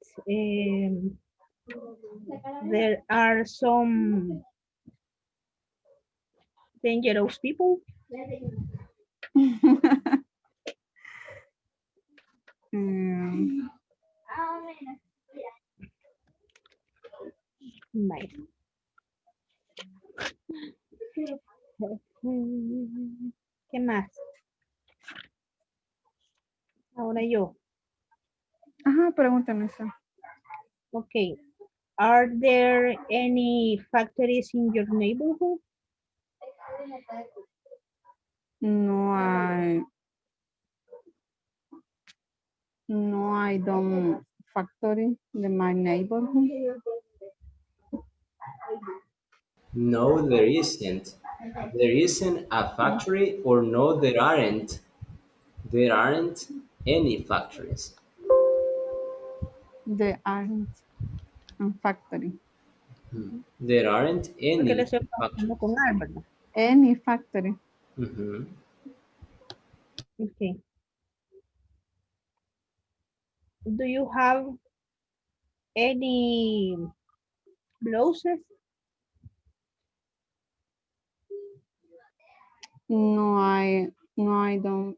there are some dangerous people. Vale. ¿Qué más? Ahora yo. Ajá, pregúntame eso. Okay. Are there any factories in your neighborhood? No hay. No, I don't factory in my neighborhood. No, there isn't. There isn't a factory, or no, there aren't. There aren't any factories. There aren't a factory. There aren't Porque le any estoy factories. pasando con Albert. Any factory. Mhm. Okay. Do you have any blouses? No, I don't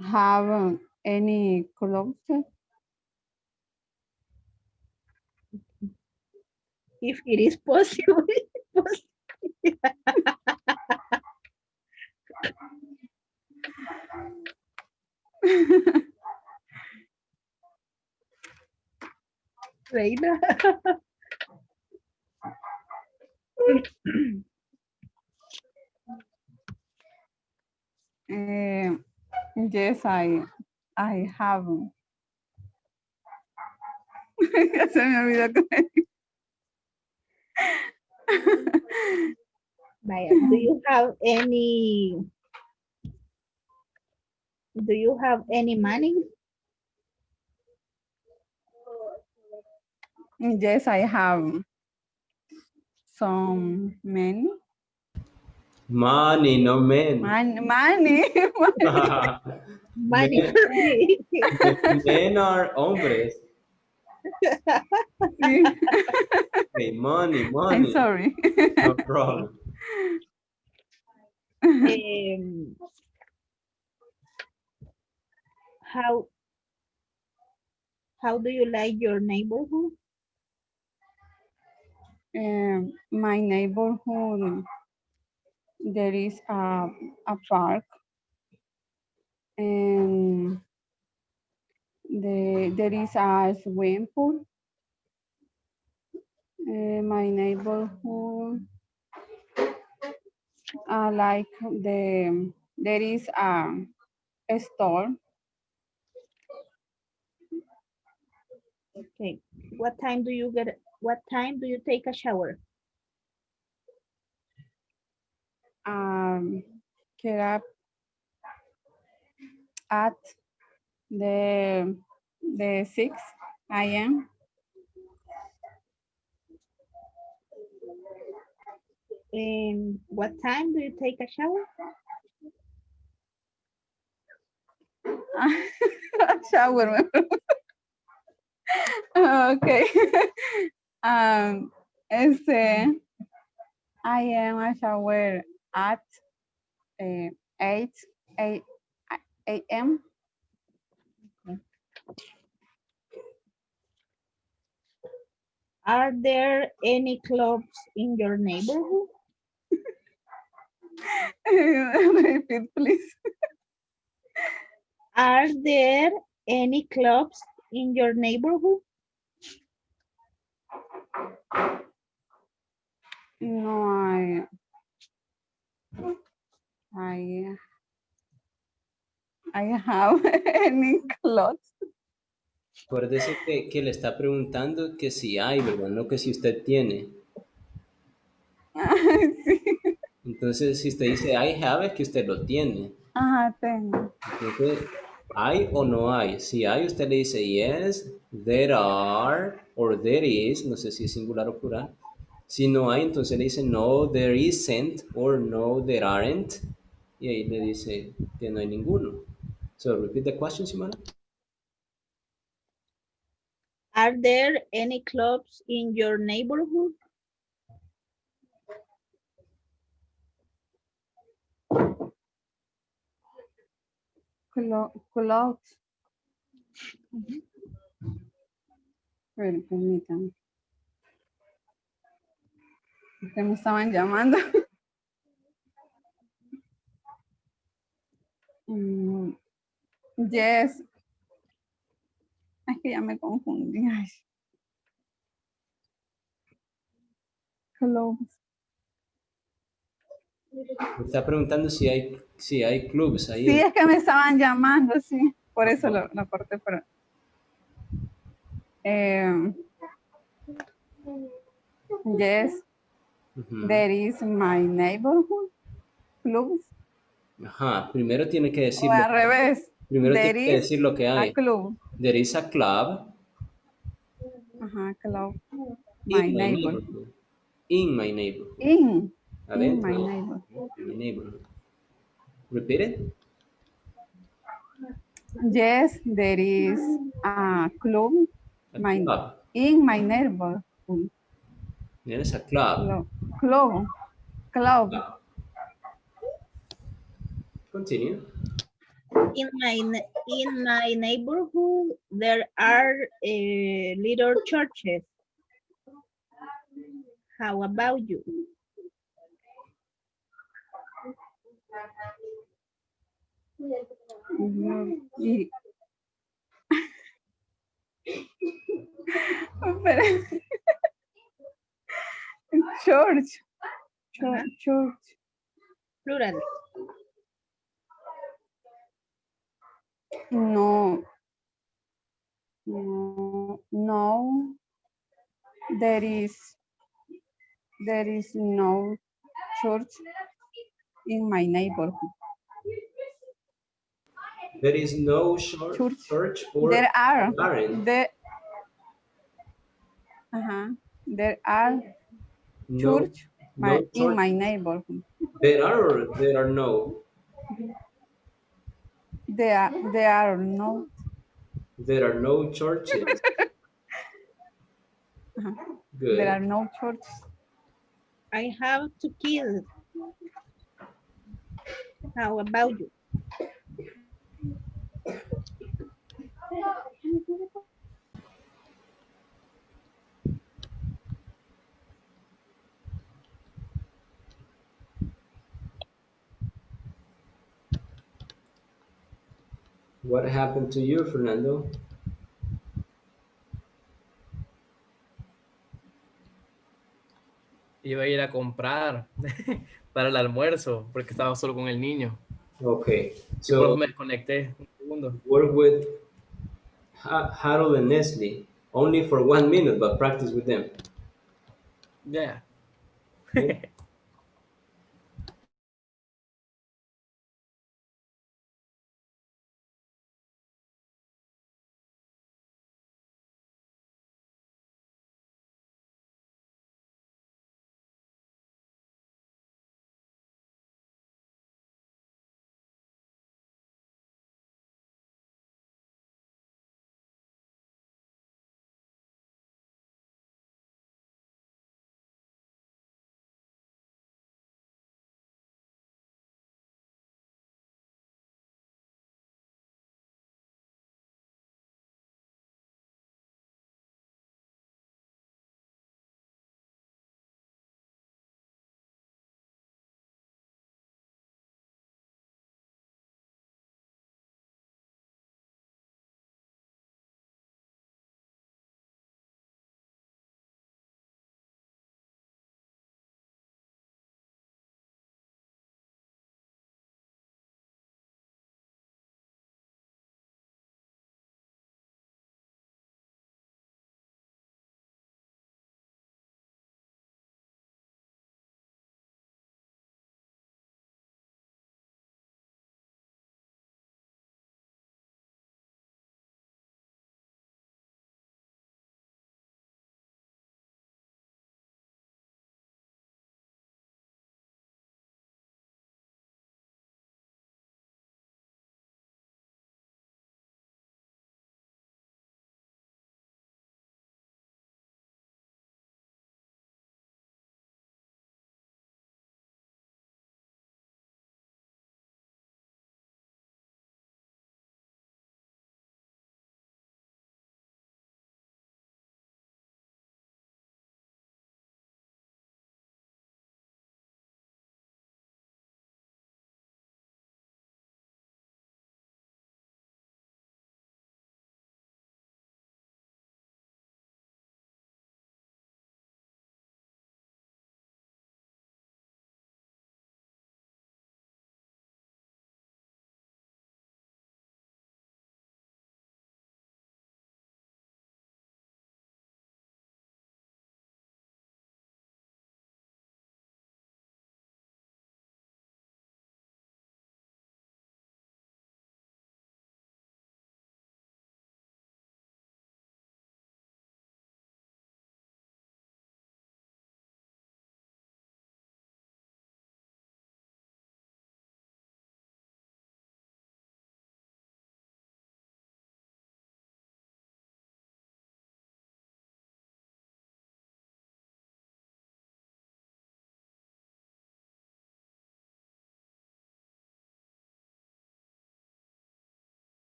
have any clothes. If it is possible. Reina. Yes, I have. Ya se me olvidó. Vaya, do you have any money? Yes, I have some many. Money, no men. Money. Money men, for me. men are hombres. Okay, money, I'm money. sorry. No problem. How do you like your neighborhood? My neighborhood, there is a park, and there is a swimming pool. My neighborhood, like there is a store. Okay. What time do you take a shower? Get up at the 6 a.m. What time do you take a shower? Shower. Okay. I am a shower at 8 a.m. Are there any clubs in your neighborhood? Repeat, please. Are there any clubs in your neighborhood? No, I have any clothes. Acuérdese que le está preguntando que si hay, ¿verdad? No que si usted tiene. Sí. Entonces, si usted dice I have, es que usted lo tiene. Ajá, tengo. Entonces, ¿hay o no hay? Si hay, usted le dice yes, there are, or there is, no sé si es singular o plural. Si no hay, entonces le dice no, there isn't, or no, there aren't. Y ahí le dice que no hay ninguno. So, repeat the question, Simona. Are there any clubs in your neighborhood? Clothes. Pero permítame. Es que me estaban llamando. Mm, yes. Es que ya me confundí. Ay. Clubs. Me está preguntando si hay clubs ahí. Sí, es que me estaban llamando, sí. Por eso lo corté, pero... yes, there is my neighborhood clubs. Ajá, primero tiene que O decir al revés. primero There tiene que is decir lo que hay. a club. There is a club Ajá, club. My in my neighborhood. neighborhood. In my neighborhood. In Adentro. my neighborhood. In my neighborhood. Repeat it. Yes, there is a club. A club. In my neighborhood. There is a club. Club. Club. Continue. In my neighborhood, there are little churches. How about you? Y- Espera. Church. Church. Plural. No. No. There is no church in my neighborhood. There is no church or There are. aren't. There are No, church no in church. my neighborhood. There are or there are no? There are no. There are no churches. Good. There are no churches. I have 2 kids. How about you? What happened to you, Fernando? Iba a ir a comprar para el almuerzo porque estaba solo con el niño. Okay, Y por eso so me desconecté un segundo. work with Harold and Nestle only for 1 minute, but practice with them. Yeah. Okay?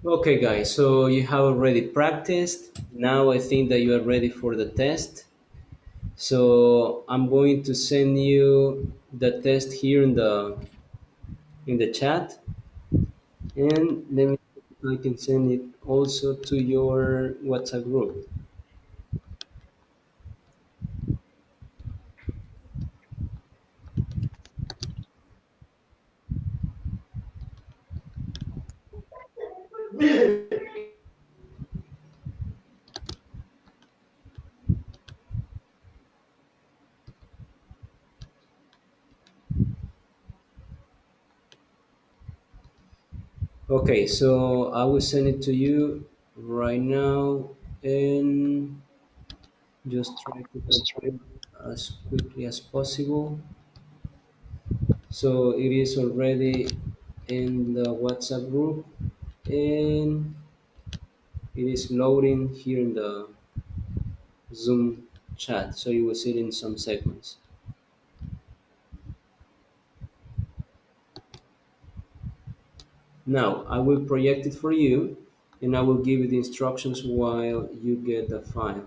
Okay, guys, so you have already practiced. Now I think that you are ready for the test. So I'm going to send you the test here in the chat, and let me see if I can send it also to your WhatsApp group. Okay, so I will send it to you right now, and just try to complete as quickly as possible. So it is already in the WhatsApp group, and it is loading here in the Zoom chat. So you will see it in some segments. Now I will project it for you, and I will give you the instructions while you get the file.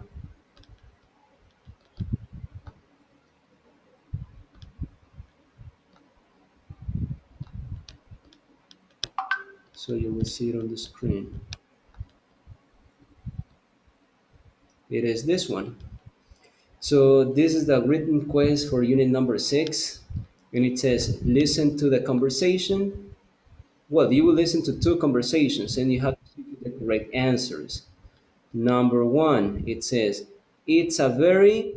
So you will see it on the screen. It is this one. So this is the written quiz for unit number 6, and it says listen to the conversation. Well, you will listen to two conversations, and you have to give the correct answers. Number 1, it says it's a very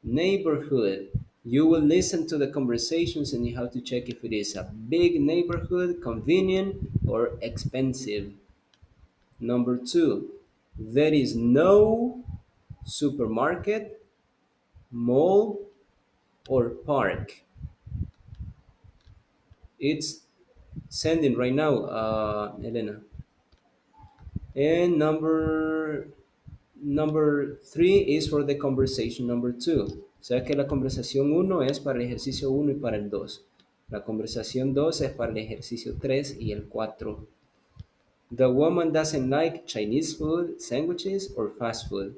neighborhood. You will listen to the conversations, and you have to check if it is a big neighborhood, convenient, or expensive. Number 2, there is no supermarket, mall, or park. It's sending right now, Elena. And number 3 is for the conversation number 2. O sea que la conversación 1 es para el ejercicio 1 y para el 2. La conversación 2 es para el ejercicio 3 y el 4. The woman doesn't like Chinese food, sandwiches, or fast food.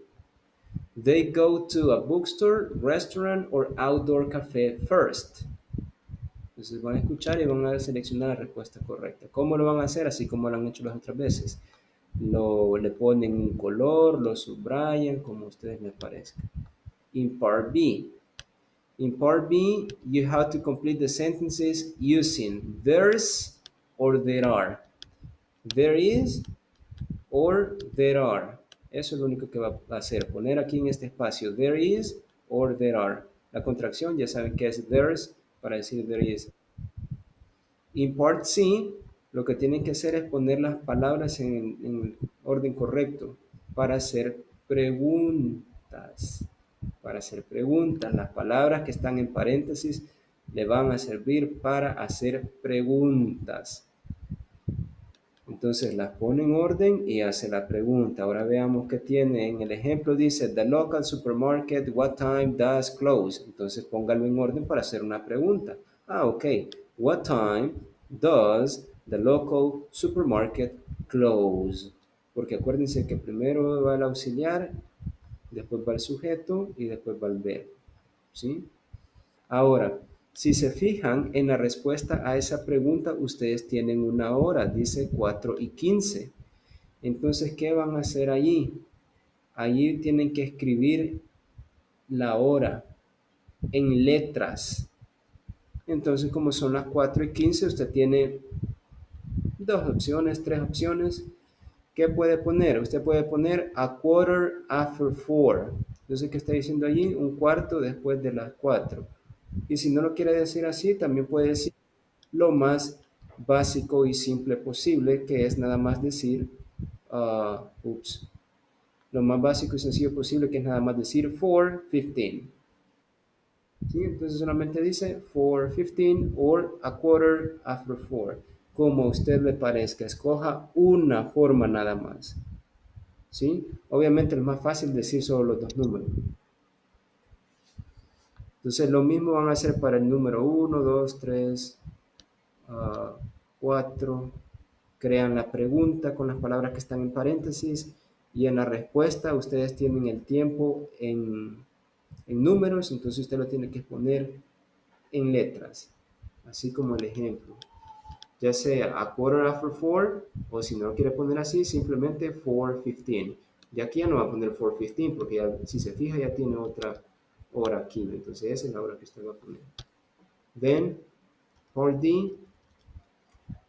They go to a bookstore, restaurant, or outdoor cafe first. Entonces van a escuchar y van a seleccionar la respuesta correcta. ¿Cómo lo van a hacer? Así como lo han hecho las otras veces. Le ponen un color, lo subrayan, como a ustedes les parezca. In part B. In part B, you have to complete the sentences using there's or there are. There is or there are. Eso es lo único que va a hacer. Poner aquí en este espacio there is or there are. La contracción ya saben que es there's para decir there is. In part C, lo que tienen que hacer es poner las palabras en orden correcto para hacer preguntas. Para hacer preguntas, las palabras que están en paréntesis le van a servir para hacer preguntas. Entonces las pone en orden y hace la pregunta. Ahora veamos qué tiene. En el ejemplo dice, the local supermarket, what time does close? Entonces póngalo en orden para hacer una pregunta. Ok. What time does the local supermarket close? Porque acuérdense que primero va el auxiliar, después va el sujeto y después va el verbo. ¿Sí? Ahora, si se fijan en la respuesta a esa pregunta, ustedes tienen una hora, dice 4:15. Entonces, ¿qué van a hacer allí? Allí tienen que escribir la hora en letras. Entonces, como son las 4:15, usted tiene dos opciones, tres opciones. ¿Qué puede poner? Usted puede poner a quarter after 4. Entonces, ¿qué está diciendo allí? Un cuarto después de las 4. Y si no lo quiere decir así, también puede decir lo más básico y simple posible, que es nada más decir, lo más básico y sencillo posible, que es nada más decir 4:15. ¿Sí? Entonces solamente dice 4:15 or a quarter after 4. Como a usted le parezca, escoja una forma nada más. ¿Sí? Obviamente es más fácil decir solo los dos números. Entonces lo mismo van a hacer para el número 1, 2, 3, 4. Ok, crean la pregunta con las palabras que están en paréntesis y en la respuesta ustedes tienen el tiempo en números, entonces usted lo tiene que poner en letras, así como el ejemplo. Ya sea a quarter after 4 o si no lo quiere poner así, simplemente 4:15. Y aquí ya no va a poner 4:15 porque ya, si se fija ya tiene otra hora aquí, entonces esa es la hora que usted va a poner. Then, part D,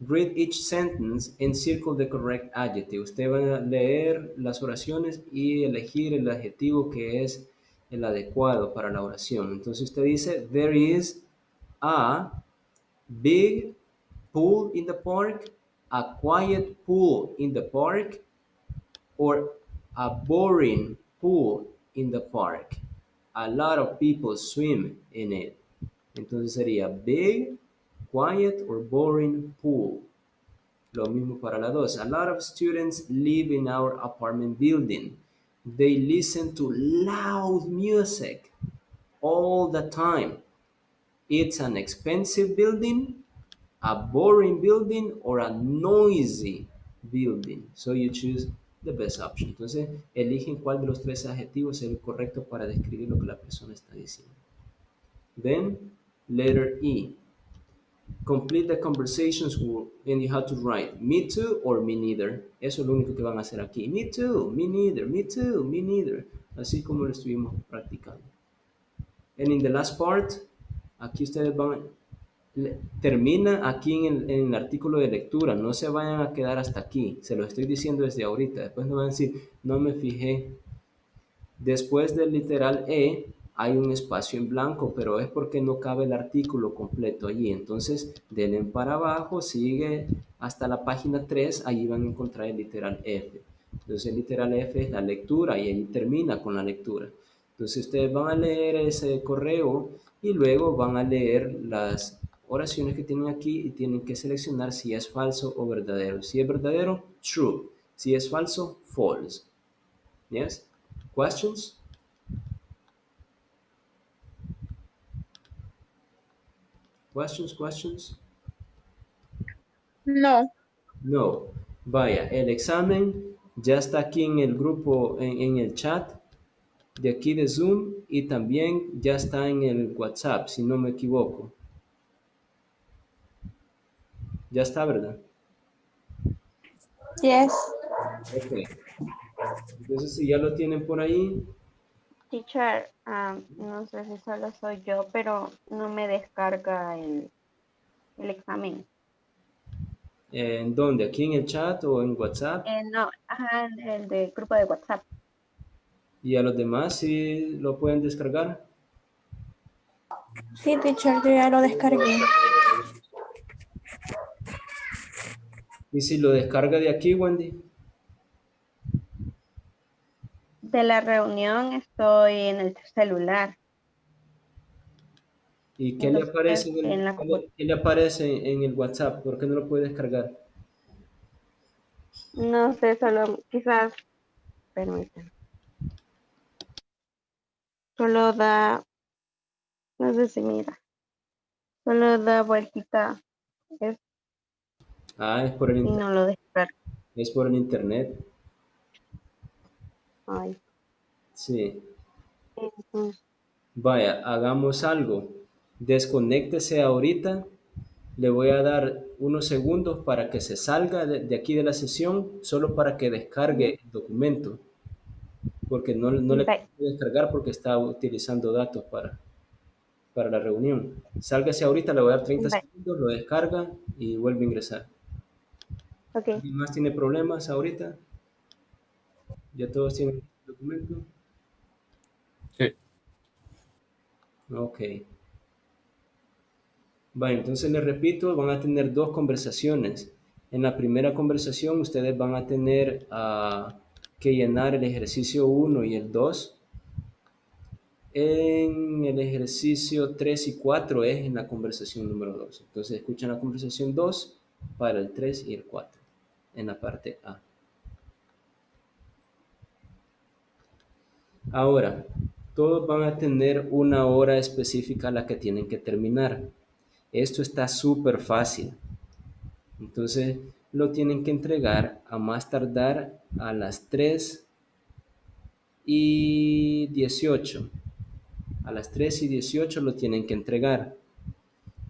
read each sentence and circle the correct adjective. Usted va a leer las oraciones y elegir el adjetivo que es el adecuado para la oración. Entonces usted dice, there is a big pool in the park, a quiet pool in the park, or a boring pool in the park. A lot of people swim in it. Entonces sería big, quiet, or boring pool. Lo mismo para la dos. A lot of students live in our apartment building. They listen to loud music all the time. It's an expensive building, a boring building, or a noisy building. So you choose the best option. Entonces, eligen cuál de los tres adjetivos es el correcto para describir lo que la persona está diciendo. Then, letter E. Complete the conversations and you have to write me too or me neither. Eso es lo único que van a hacer aquí. Me too, me neither, me too, me neither. Así como lo estuvimos practicando. And in the last part, aquí ustedes termina aquí en el artículo de lectura. No se vayan a quedar hasta aquí. Se lo estoy diciendo desde ahorita. Después no van a decir, no me fijé. Después del literal E hay un espacio en blanco, pero es porque no cabe el artículo completo allí. Entonces, denle para abajo, sigue hasta la página 3, allí van a encontrar el literal F. Entonces, el literal F es la lectura y allí termina con la lectura. Entonces, ustedes van a leer ese correo y luego van a leer las oraciones que tienen aquí y tienen que seleccionar si es falso o verdadero. Si es verdadero, true. Si es falso, false. Yes? Questions? Questions? No. No. Vaya, el examen ya está aquí en el grupo, en el chat de aquí de Zoom y también ya está en el WhatsApp, si no me equivoco. Ya está, ¿verdad? Yes. Ok. Entonces, si ya lo tienen por ahí, Teacher, no sé si solo soy yo, pero no me descarga el examen. ¿en dónde? ¿Aquí en el chat o en WhatsApp? No, ajá, el del grupo de WhatsApp. ¿Y a los demás sí lo pueden descargar? Sí, teacher, yo ya lo descargué. ¿Y si lo descarga de aquí, Wendy? De la reunión estoy en el celular. ¿Y qué le aparece Entonces, qué le aparece en el WhatsApp? ¿Por qué no lo puede descargar? No sé, solo quizás, permítanme. Solo da, no sé si mira, solo da vueltita. Es, Ah, es por el y internet. no lo descarga. Es por el internet. Ay. Sí. Ujú. Vaya, hagamos algo. Desconéctese ahorita. Le voy a dar unos segundos para que se salga de aquí de la sesión, solo para que descargue el documento. Porque no le puedo descargar porque está utilizando datos para la reunión. Sálgase ahorita, le voy a dar 30 segundos, lo descarga y vuelve a ingresar. Okay. ¿Alguien más tiene problemas ahorita? ¿Ya todos tienen el documento? Sí. Ok. Vale, entonces les repito, van a tener dos conversaciones. En la primera conversación ustedes van a tener que llenar el ejercicio 1 y el 2. En el ejercicio 3 y 4 es en la conversación número 2. Entonces escuchan la conversación 2 para el 3 y el 4 en la parte A. Ahora, todos van a tener una hora específica a la que tienen que terminar. Esto está súper fácil. Entonces, lo tienen que entregar a más tardar a las 3:18. A las 3:18 lo tienen que entregar.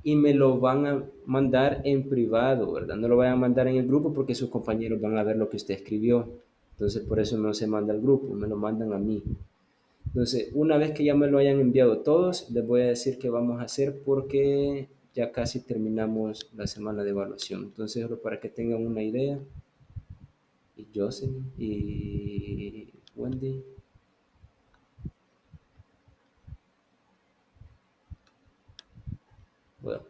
Y me lo van a mandar en privado, ¿verdad? No lo vayan a mandar en el grupo porque sus compañeros van a ver lo que usted escribió. Entonces, por eso no se manda al grupo, me lo mandan a mí. Entonces, una vez que ya me lo hayan enviado todos, les voy a decir qué vamos a hacer porque ya casi terminamos la semana de evaluación. Entonces, solo para que tengan una idea. Y Jocelyn y Wendy. Bueno.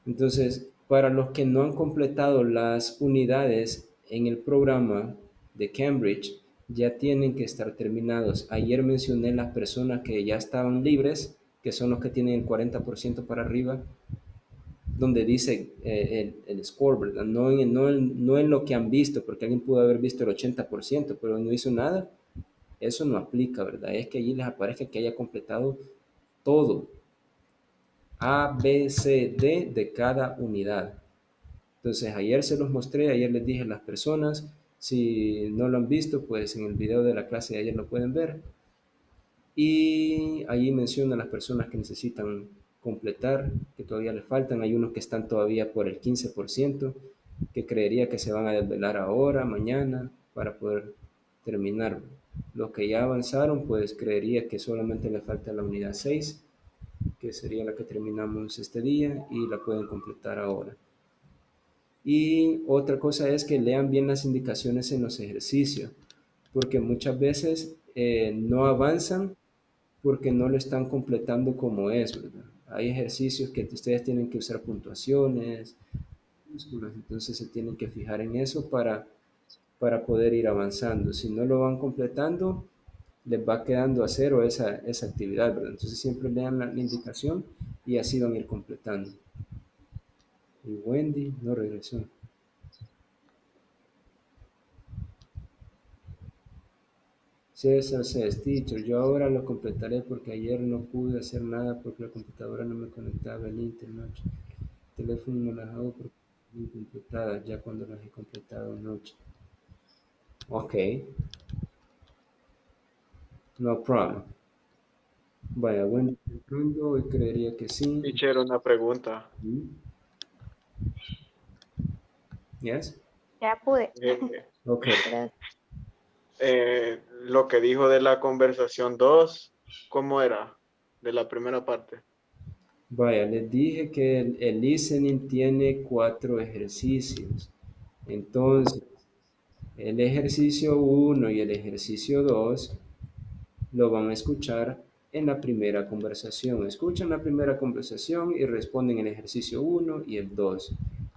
Entonces, para los que no han completado las unidades en el programa de Cambridge, ya tienen que estar terminados. Ayer mencioné las personas que ya estaban libres, que son los que tienen el 40% para arriba, donde dice el score, ¿verdad? No en lo que han visto, porque alguien pudo haber visto el 80%, pero no hizo nada. Eso no aplica, ¿verdad? Es que allí les aparezca que haya completado todo. A, B, C, D de cada unidad. Entonces ayer se los mostré, ayer les dije a las personas, si no lo han visto, pues en el video de la clase de ayer lo pueden ver. Y allí menciona las personas que necesitan completar, que todavía les faltan. Hay unos que están todavía por el 15%, que creería que se van a desvelar ahora, mañana, para poder terminar. Los que ya avanzaron, pues creería que solamente le falta la unidad 6, que sería la que terminamos este día y la pueden completar ahora. Y otra cosa es que lean bien las indicaciones en los ejercicios, porque muchas veces no avanzan porque no lo están completando como es, ¿verdad? Hay ejercicios que ustedes tienen que usar puntuaciones, entonces se tienen que fijar en eso para poder ir avanzando. Si no lo van completando, les va quedando a cero esa actividad, ¿verdad? Entonces siempre lean la indicación y así van a ir completando. Y Wendy no regresó. César says, teacher, yo ahora lo completaré porque ayer no pude hacer nada porque la computadora no me conectaba al internet. El teléfono no las hago porque están incompletadas ya cuando las he completado anoche. Ok. No problem. Vaya, bueno, entrando y creería que sí. Teacher, una pregunta. Yes. Ya pude. Ok. Lo que dijo de la conversación 2, ¿cómo era? De la primera parte. Vaya, les dije que el listening tiene 4 ejercicios. Entonces, el ejercicio 1 y el ejercicio 2 lo van a escuchar en la primera conversación. Escuchan la primera conversación y responden el ejercicio 1 y el 2.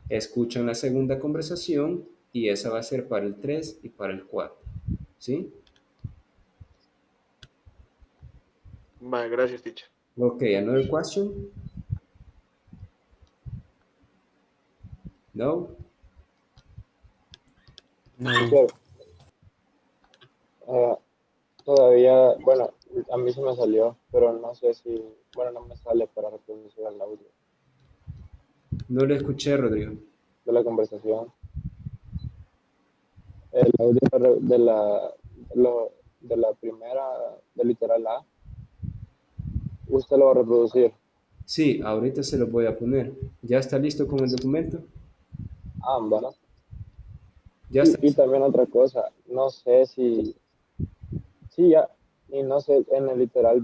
Escuchan la segunda conversación y esa va a ser para el 3 y para el 4. ¿Sí? Vale, gracias, teacher. Okay, another question? No? Teacher, todavía, bueno, a mí se me salió, pero no sé si, bueno, no me sale para reproducir el audio No le escuché, Rodrigo. de la conversación. El audio de la primera, del literal A, ¿usted lo va a reproducir? Sí, ahorita se lo voy a poner. ¿Ya está listo con el documento? Bueno. Ya está. Y también otra cosa, no sé si ya, y no sé, en el literal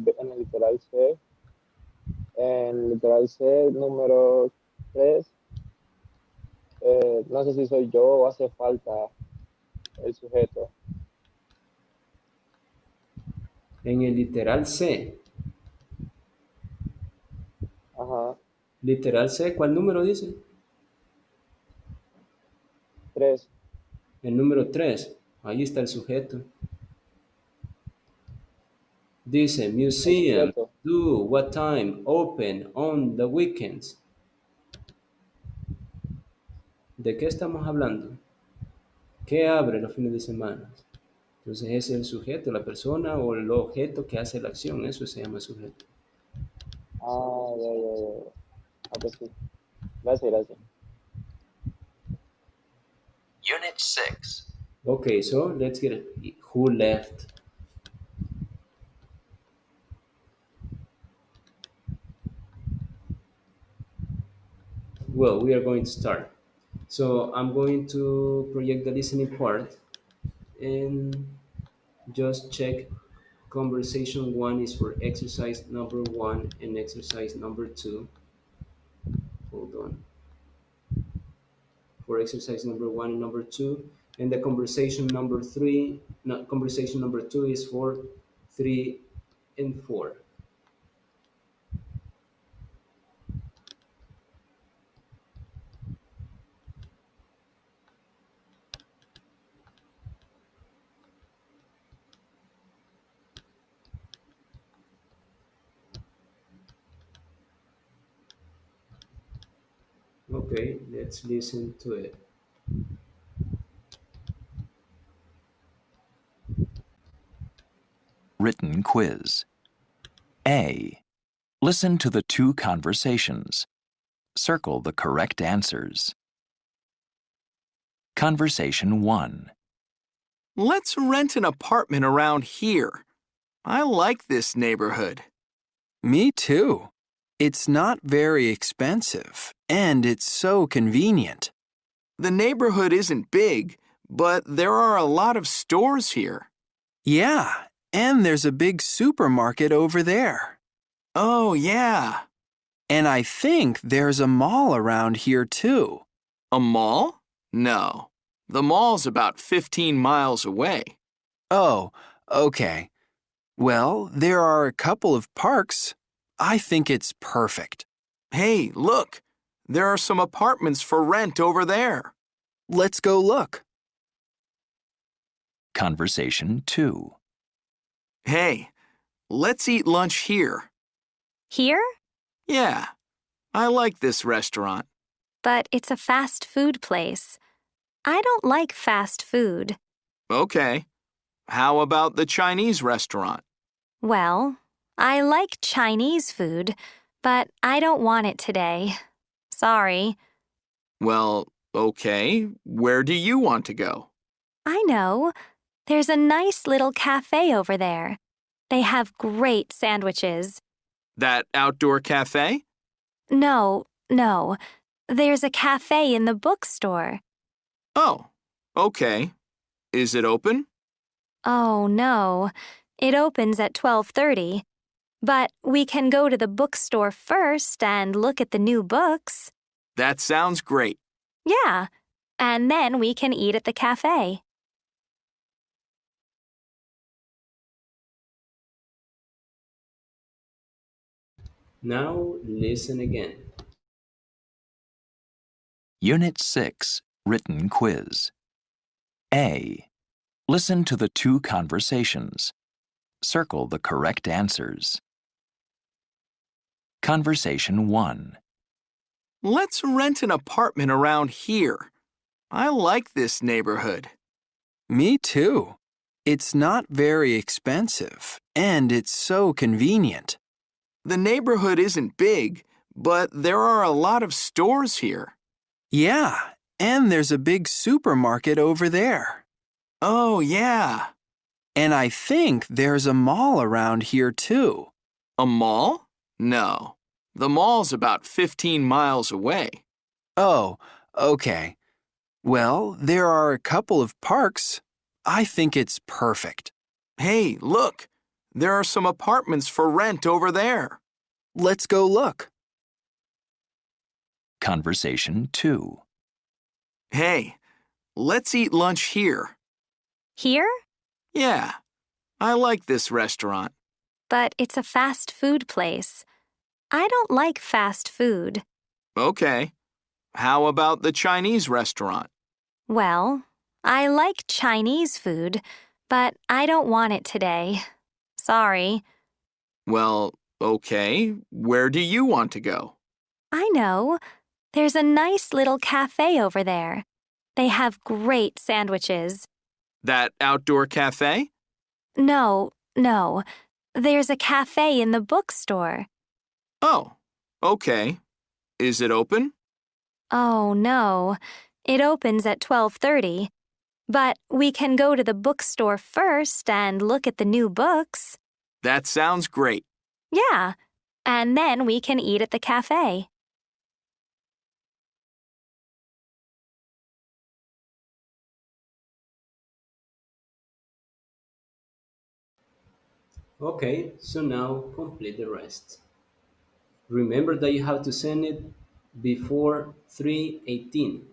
C número 3, no sé si soy yo o hace falta el sujeto. En el literal C. Ajá. Literal C, ¿cuál número dice? 3. El número 3. Ahí está el sujeto. Dice, museum, do, what time, open, on the weekends. ¿De qué estamos hablando? ¿Qué abre los fines de semana? Entonces ese es el sujeto, la persona o el objeto que hace la acción, eso se llama sujeto. Ya. Pues sí. Gracias. Unit 6. Okay, so let's get it. Who left? Well, we are going to start. So I'm going to project the listening part and just check conversation one is for exercise number one and exercise number two. Hold on. For exercise number one and number two. And the conversation number three, not conversation number two is for three and four. Okay, let's listen to it. Written quiz. A. Listen to the two conversations. Circle the correct answers. Conversation 1. Let's rent an apartment around here. I like this neighborhood. Me too. It's not very expensive, and it's so convenient. The neighborhood isn't big, but there are a lot of stores here. Yeah, and there's a big supermarket over there. Oh, yeah. And I think there's a mall around here too. A mall? No. The mall's about 15 miles away. Oh, okay. Well, there are a couple of parks. I think it's perfect. Hey, look. There are some apartments for rent over there. Let's go look. Conversation 2. Hey, let's eat lunch here. Here? Yeah, I like this restaurant. But it's a fast food place. I don't like fast food. Okay. How about the Chinese restaurant? Well, I like Chinese food, but I don't want it today. Sorry. Well, okay. Where do you want to go? I know. There's a nice little cafe over there. They have great sandwiches. That outdoor cafe? No. There's a cafe in the bookstore. Oh, okay. Is it open? Oh, no. It opens at 12:30. But we can go to the bookstore first and look at the new books. That sounds great. Yeah. And then we can eat at the cafe. Now listen again. Unit 6. Written quiz. A. Listen to the two conversations. Circle the correct answers. Conversation 1. Let's rent an apartment around here. I like this neighborhood. Me too. It's not very expensive, and it's so convenient. The neighborhood isn't big, but there are a lot of stores here. Yeah, and there's a big supermarket over there. Oh, yeah. And I think there's a mall around here too. A mall? No. The mall's about 15 miles away. Oh, okay. Well, there are a couple of parks. I think it's perfect. Hey, look. There are some apartments for rent over there. Let's go look. Conversation 2. Hey, let's eat lunch here. Here? Yeah, I like this restaurant. But it's a fast food place. I don't like fast food. Okay. How about the Chinese restaurant? Well, I like Chinese food, but I don't want it today. Sorry. Well, okay. Where do you want to go? I know. There's a nice little cafe over there. They have great sandwiches. That outdoor cafe? No. There's a cafe in the bookstore. Oh, okay. Is it open? Oh, no. It opens at 12:30, but we can go to the bookstore first and look at the new books. That sounds great. Yeah, and then we can eat at the cafe. Okay, so now complete the rest. Remember that you have to send it before 3:18.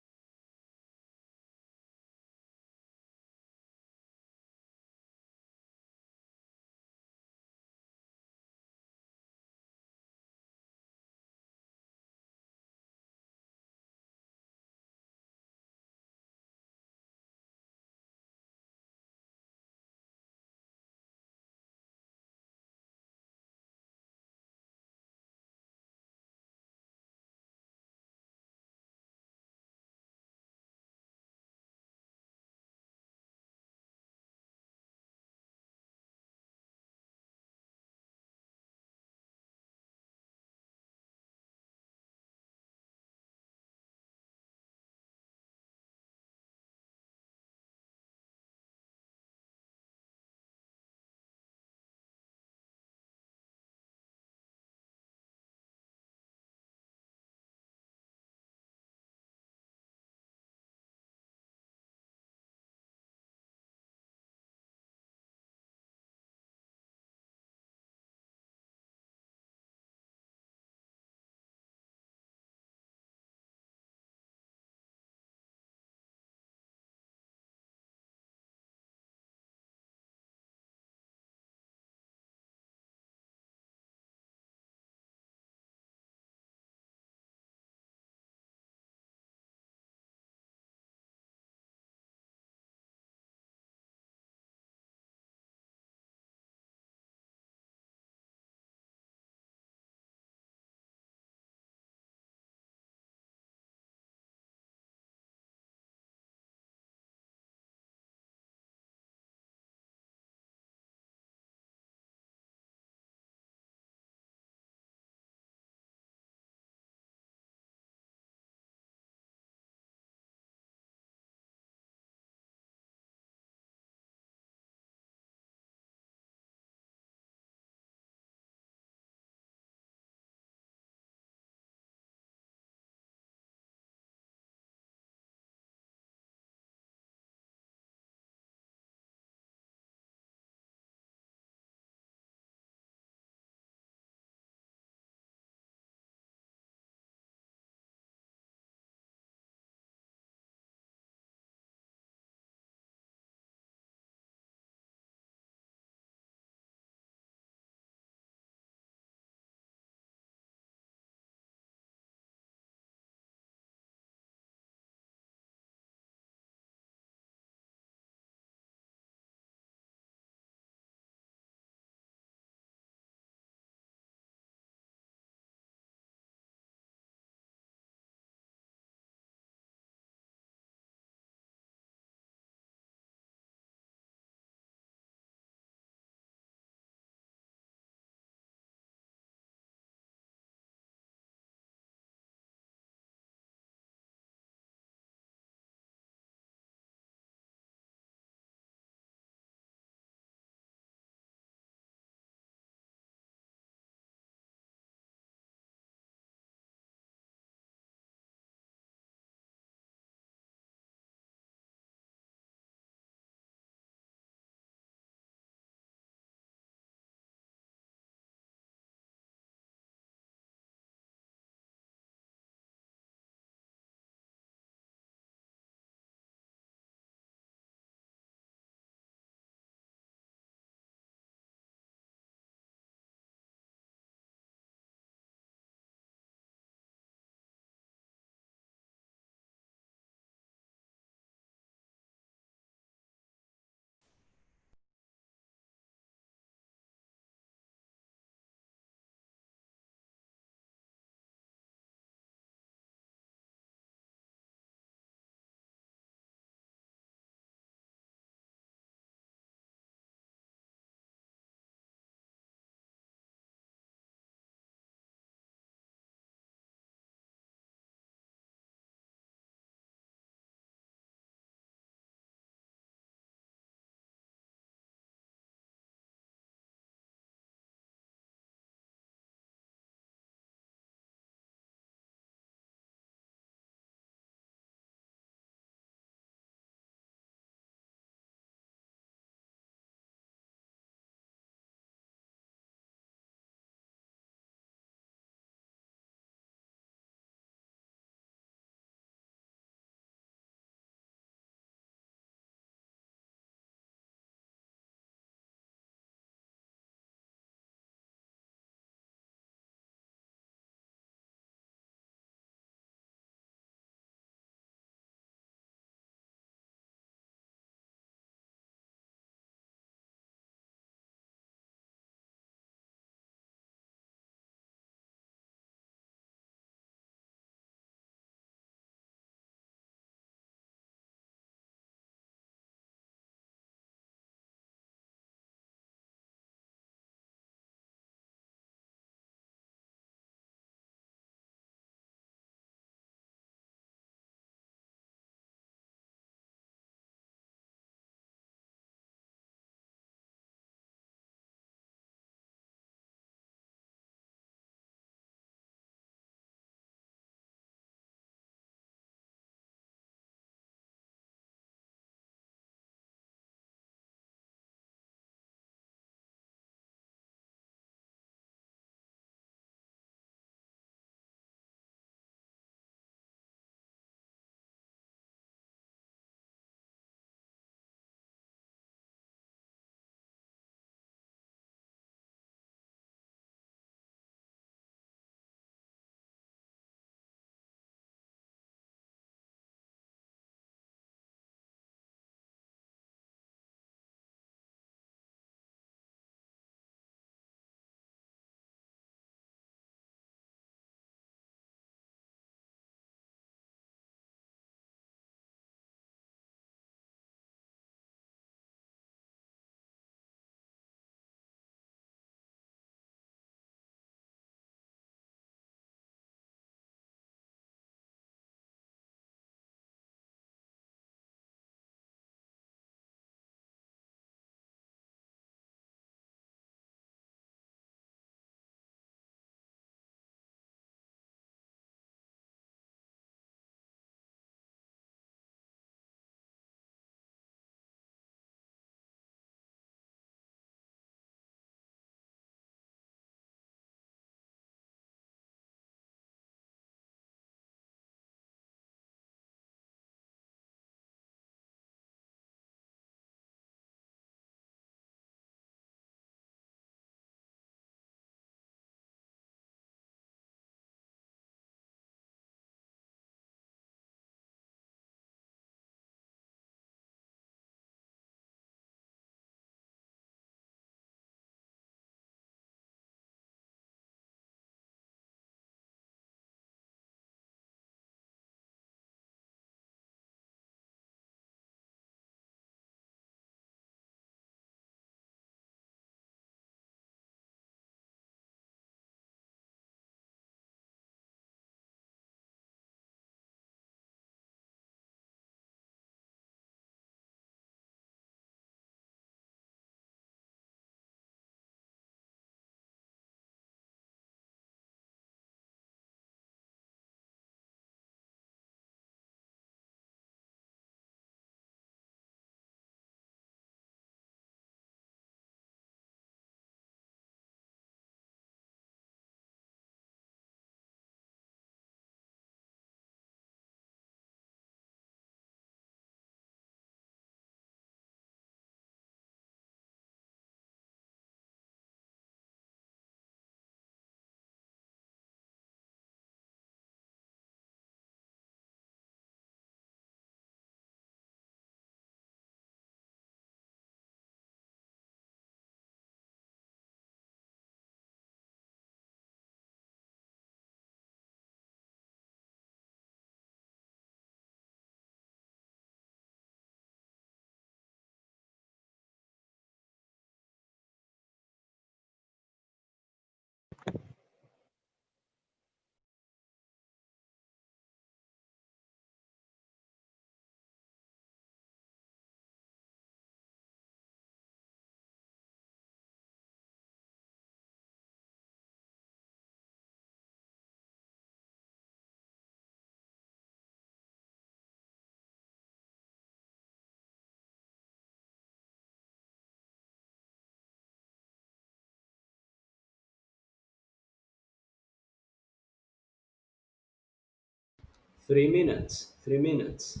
3 minutes. 3 minutes.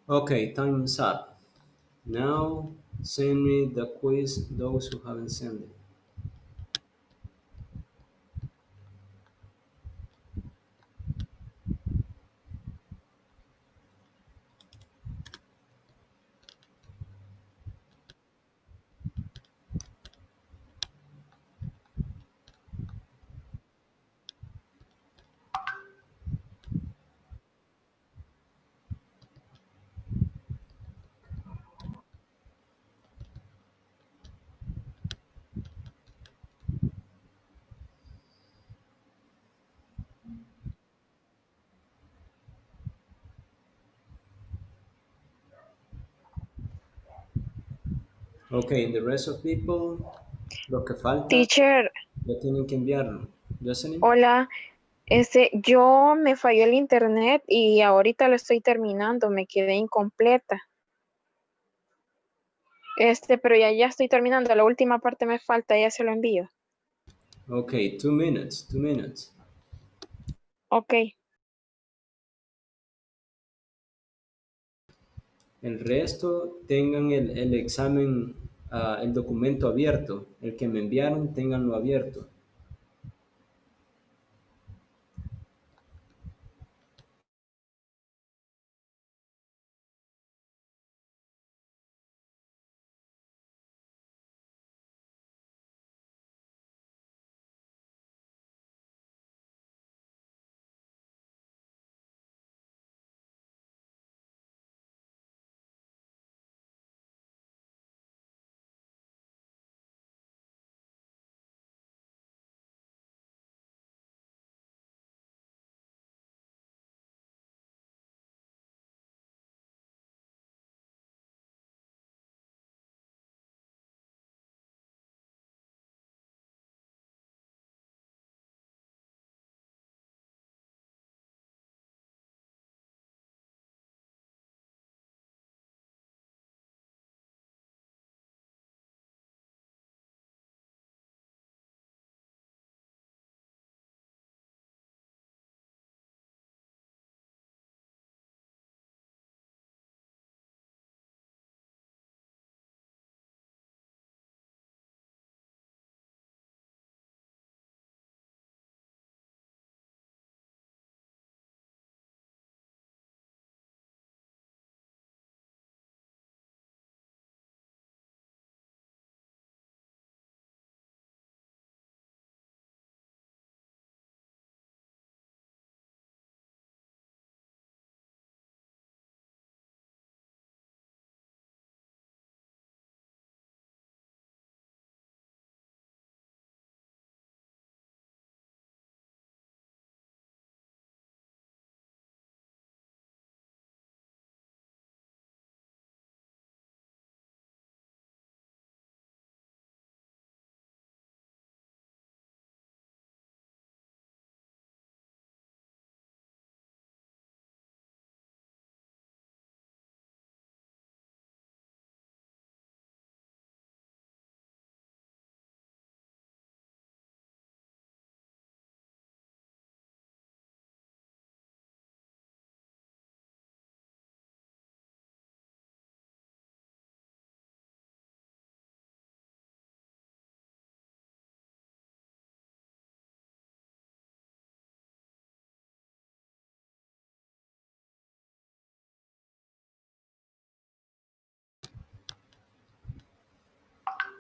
Okay, time's up. Now send me the quiz, those who haven't sent it. Okay, the rest of people, lo que falta, Teacher, ya tienen que enviarlo. Jocelyn. hola. Yo me falló el internet y ahorita lo estoy terminando, me quedé incompleta. Pero ya estoy terminando, la última parte me falta, ya se lo envío. Okay, 2 minutes, 2 minutes. Ok. El resto tengan el examen, el documento abierto. El que me enviaron, tenganlo abierto.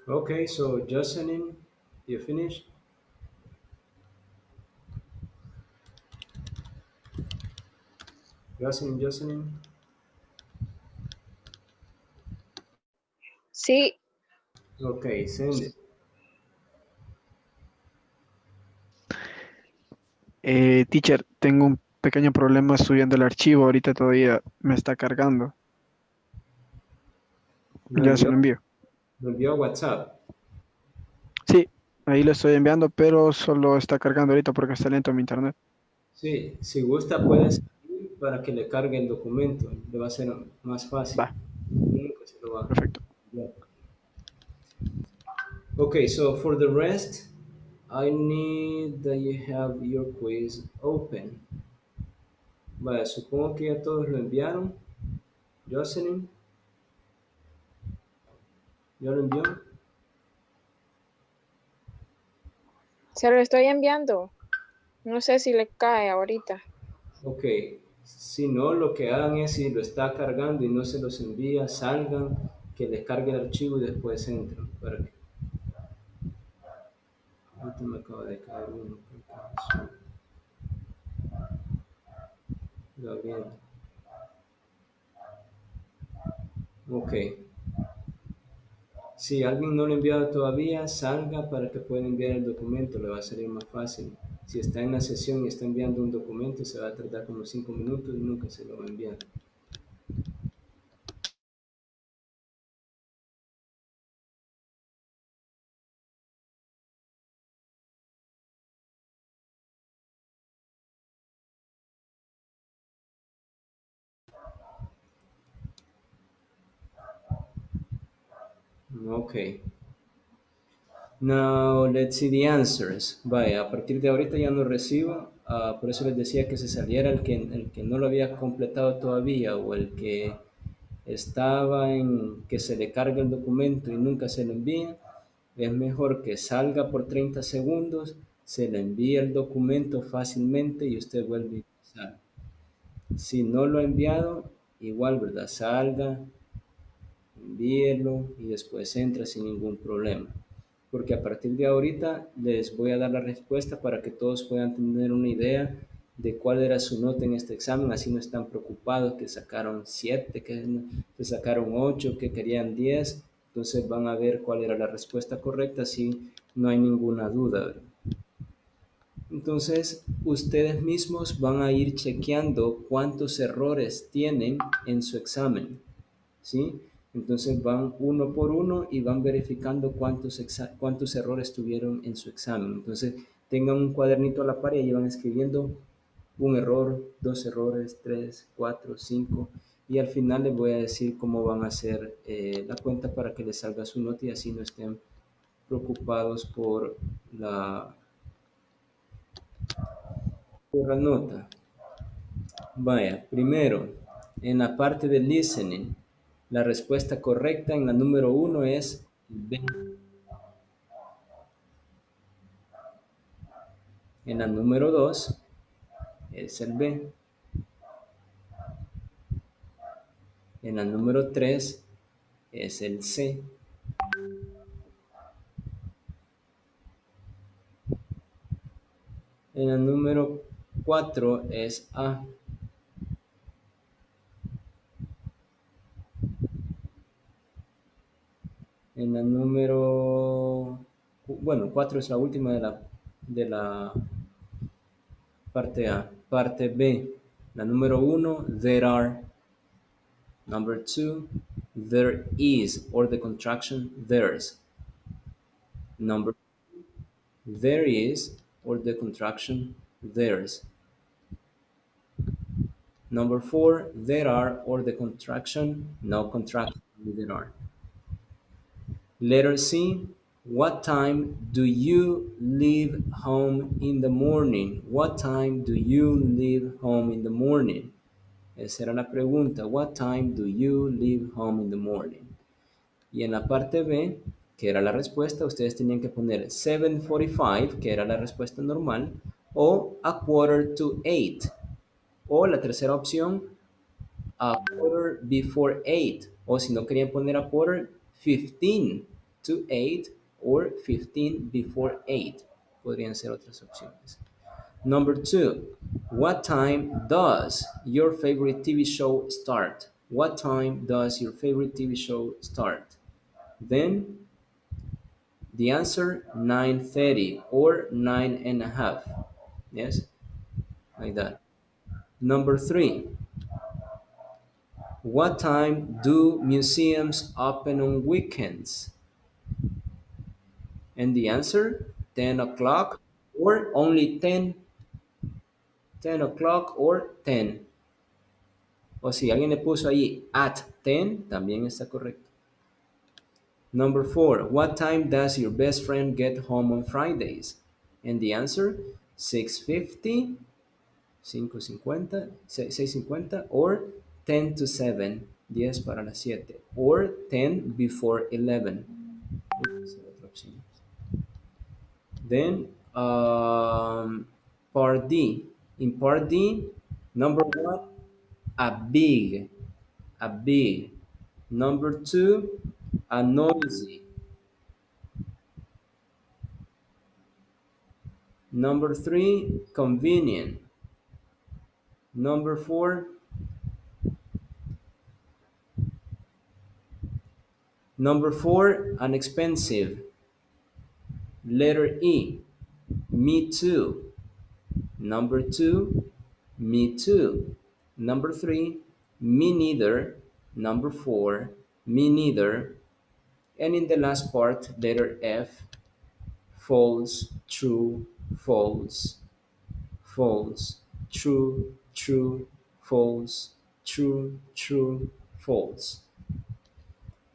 Okay, so Jocelyn, you finished? Jocelyn. Sí. Okay, send it. Teacher, tengo un pequeño problema subiendo el archivo, ahorita todavía me está cargando. Ya se lo envío. Lo envió a WhatsApp. Sí, ahí lo estoy enviando, pero solo está cargando ahorita porque está lento mi internet. Sí, si gusta puede escribir para que le cargue el documento. Le va a ser más fácil. Va. Nunca se lo va a Perfecto. enviar. Okay, so for the rest, I need that you have your quiz open. Vale, supongo que ya todos lo enviaron. Jocelyn, ¿ya lo envió? Se lo estoy enviando. No sé si le cae ahorita. Ok, si no, lo que hagan es si lo está cargando y no se los envía, salgan, que les cargue el archivo y después entran. Para que... Ahorita me acaba de caer uno. Gabriel. Ok. Si alguien no lo ha enviado todavía, salga para que pueda enviar el documento, le va a salir más fácil. Si está en la sesión y está enviando un documento, se va a tardar como 5 minutos y nunca se lo va a enviar. Okay. Now let's see the answers. Vaya, a partir de ahorita ya no recibo, por eso les decía que se saliera el que no lo había completado todavía o el que estaba en que se le carga el documento y nunca se lo envía. Es mejor que salga por 30 segundos, se le envía el documento fácilmente y usted vuelve a ingresar. Si no lo ha enviado, igual, ¿verdad? Salga, envíelo y después entra sin ningún problema. Porque a partir de ahorita les voy a dar la respuesta para que todos puedan tener una idea de cuál era su nota en este examen, así no están preocupados que sacaron 7, que sacaron 8, que querían 10, entonces van a ver cuál era la respuesta correcta, así no hay ninguna duda, ¿verdad? Entonces, ustedes mismos van a ir chequeando cuántos errores tienen en su examen, ¿sí? Entonces van uno por uno y van verificando cuántos errores tuvieron en su examen. Entonces, tengan un cuadernito a la par y van escribiendo un error, 2 errores, 3, 4, 5. Y al final les voy a decir cómo van a hacer la cuenta para que les salga su nota y así no estén preocupados por la nota. Vaya, primero, en la parte de listening, la respuesta correcta en la número 1 es B. En la número 2 es el B. En la número 3 es el C. En la número 4 es A. En la número, bueno, 4 es la última de la parte A. Parte B, la número 1, there are. Number 2, there is, or the contraction, there's. Number 3, there is, or the contraction, there's. Number 4, there are, or the contraction, no contraction, there are. Letter C, what time do you leave home in the morning? What time do you leave home in the morning? Esa era la pregunta. What time do you leave home in the morning? Y en la parte B, que era la respuesta, ustedes tenían que poner 7:45, que era la respuesta normal, o a quarter to 8. O la tercera opción, a quarter before 8. O si no querían poner a quarter, 15 to 8 or 15 before 8. Podrían ser otras opciones. Number 2, what time does your favorite TV show start? What time does your favorite TV show start? Then the answer 9:30 or 9:30. Yes, like that. Number 3, what time do museums open on weekends? And the answer 10 o'clock or only 10. 10 o'clock or 10. O si alguien le puso ahí at 10, también está correcto. Number 4, what time does your best friend get home on Fridays? And the answer, 6:50, 5:50, 6:50, or 10 to 7, 10 para las 7, or 10 before 11. Then, part D. In part D, number 1, a big. Number 2, a noisy. Number 3, convenient. Number 4, inexpensive. Letter E, me too. Number 2, me too. Number 3, me neither. Number 4, me neither. And in the last part, letter F, false, true, false, false, true, true, false, true, true, false.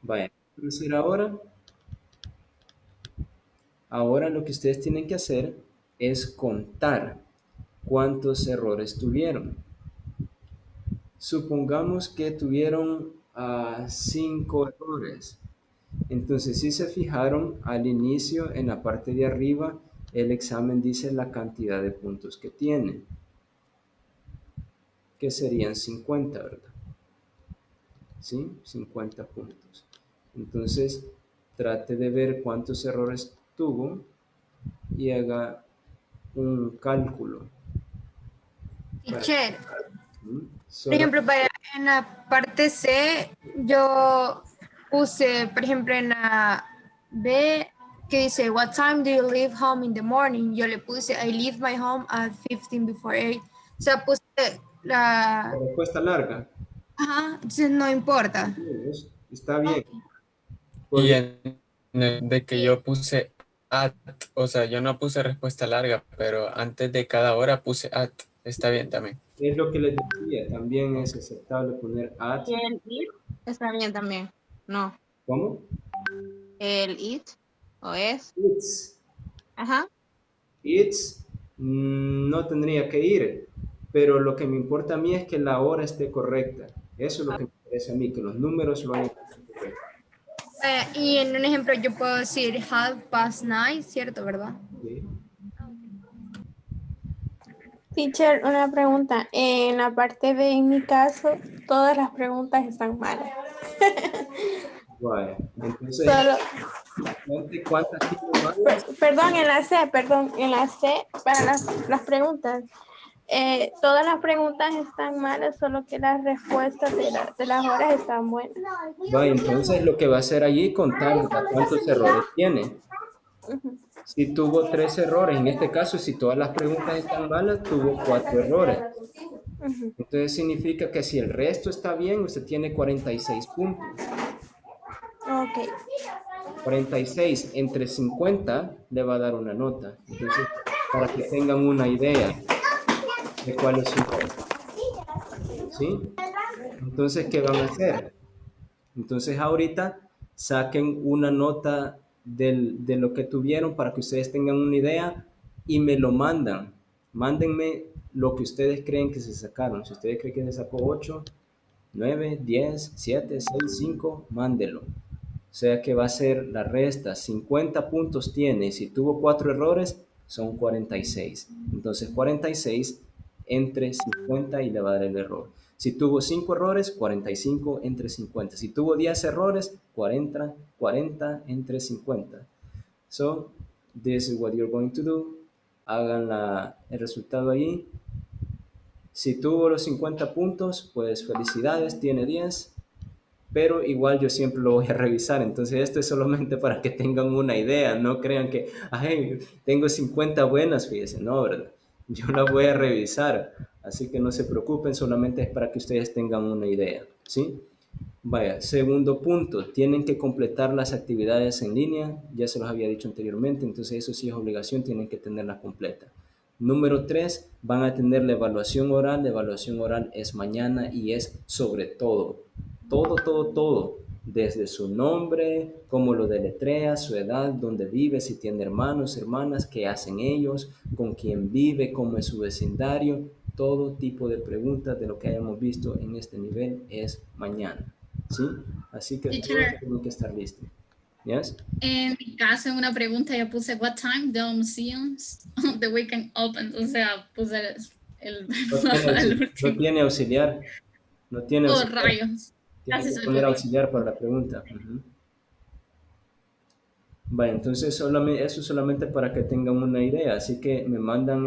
Vaya, hacer ahora? Ahora lo que ustedes tienen que hacer es contar cuántos errores tuvieron. Supongamos que tuvieron 5 errores. Entonces, si se fijaron al inicio, en la parte de arriba, el examen dice la cantidad de puntos que tiene, que serían 50, ¿verdad? ¿Sí? 50 puntos. Entonces, trate de ver cuántos errores tuvo y haga un cálculo. Teacher, por Solo- ejemplo, en la parte C, yo puse, por ejemplo, en la B, que dice, what time do you leave home in the morning? Yo le puse, I leave my home at 15 before 8. O sea, puse la... respuesta larga. Ajá, entonces no importa. Está bien. Y de que yo puse at, o sea, yo no puse respuesta larga, pero antes de cada hora puse at. Está bien también. Es lo que les decía, también es aceptable poner at. Y el it está bien también. No. ¿Cómo? El it o es. It's. Ajá. It's no tendría que ir, pero lo que me importa a mí es que la hora esté correcta. Eso es lo que me interesa a mí, que los números lo hayan correcto. Y en un ejemplo yo puedo decir 9:30, ¿cierto, verdad? Sí. Teacher, una pregunta. En la parte B, en mi caso, todas las preguntas están malas. Vale. Entonces, Solo, ¿cuántas tienen malas? perdón, en la C, para las preguntas. Todas las preguntas están malas, solo que las respuestas de las horas están buenas. Vale, entonces lo que va a hacer allí contar cuántos errores tiene. Si tuvo 3 errores, en este caso, si todas las preguntas están malas, tuvo 4 errores. Entonces significa que si el resto está bien, usted tiene 46 puntos. Ok. 46 entre 50 le va a dar una nota. Entonces, para que tengan una idea de cuál es su nota. ¿Sí? Entonces, ¿qué van a hacer? Entonces, ahorita saquen una nota de lo que tuvieron para que ustedes tengan una idea y me lo mandan. Mándenme lo que ustedes creen que se sacaron. Si ustedes creen que se sacó 8, 9, 10, 7, 6, 5, mándenlo. O sea que va a ser la resta, 50 puntos tiene, y si tuvo 4 errores, son 46. Entonces 46 entre 50 y le va a dar el error. Si tuvo 5 errores, 45 entre 50. Si tuvo 10 errores, 40 entre 50. So, this is what you're going to do. Hagan el resultado ahí. Si tuvo los 50 puntos, pues felicidades, tiene 10. Pero igual yo siempre lo voy a revisar, entonces esto es solamente para que tengan una idea, no crean que, ay, tengo 50 buenas, fíjense, no, ¿verdad? Yo la voy a revisar, así que no se preocupen, solamente es para que ustedes tengan una idea, ¿sí? Vaya, segundo punto, tienen que completar las actividades en línea, ya se los había dicho anteriormente, entonces eso sí es obligación, tienen que tenerlas completas. Número 3, van a tener la evaluación oral es mañana y es sobre todo, todo, desde su nombre, cómo lo deletrea, su edad, dónde vive, si tiene hermanos, hermanas, qué hacen ellos, con quién vive, cómo es su vecindario, todo tipo de preguntas de lo que hayamos visto en este nivel es mañana, ¿sí? Así que todos tienen que estar listos. Yes? En mi caso, en una pregunta yo puse, what time the museums of the weekend open? O sea, puse el No tiene auxiliar. No tiene Oh, auxiliar. rayos. Tiene Casi que se poner me auxiliar para la pregunta. Vale, entonces eso es solamente para que tengan una idea. Así que me mandan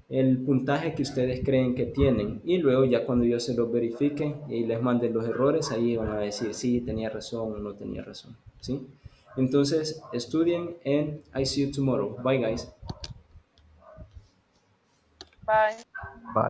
el puntaje que ustedes creen que tienen. Y luego ya cuando yo se los verifique y les mande los errores, ahí van a decir si tenía razón o no tenía razón. ¿Sí? Entonces, estudien en I See You Tomorrow. Bye, guys. Bye. Bye.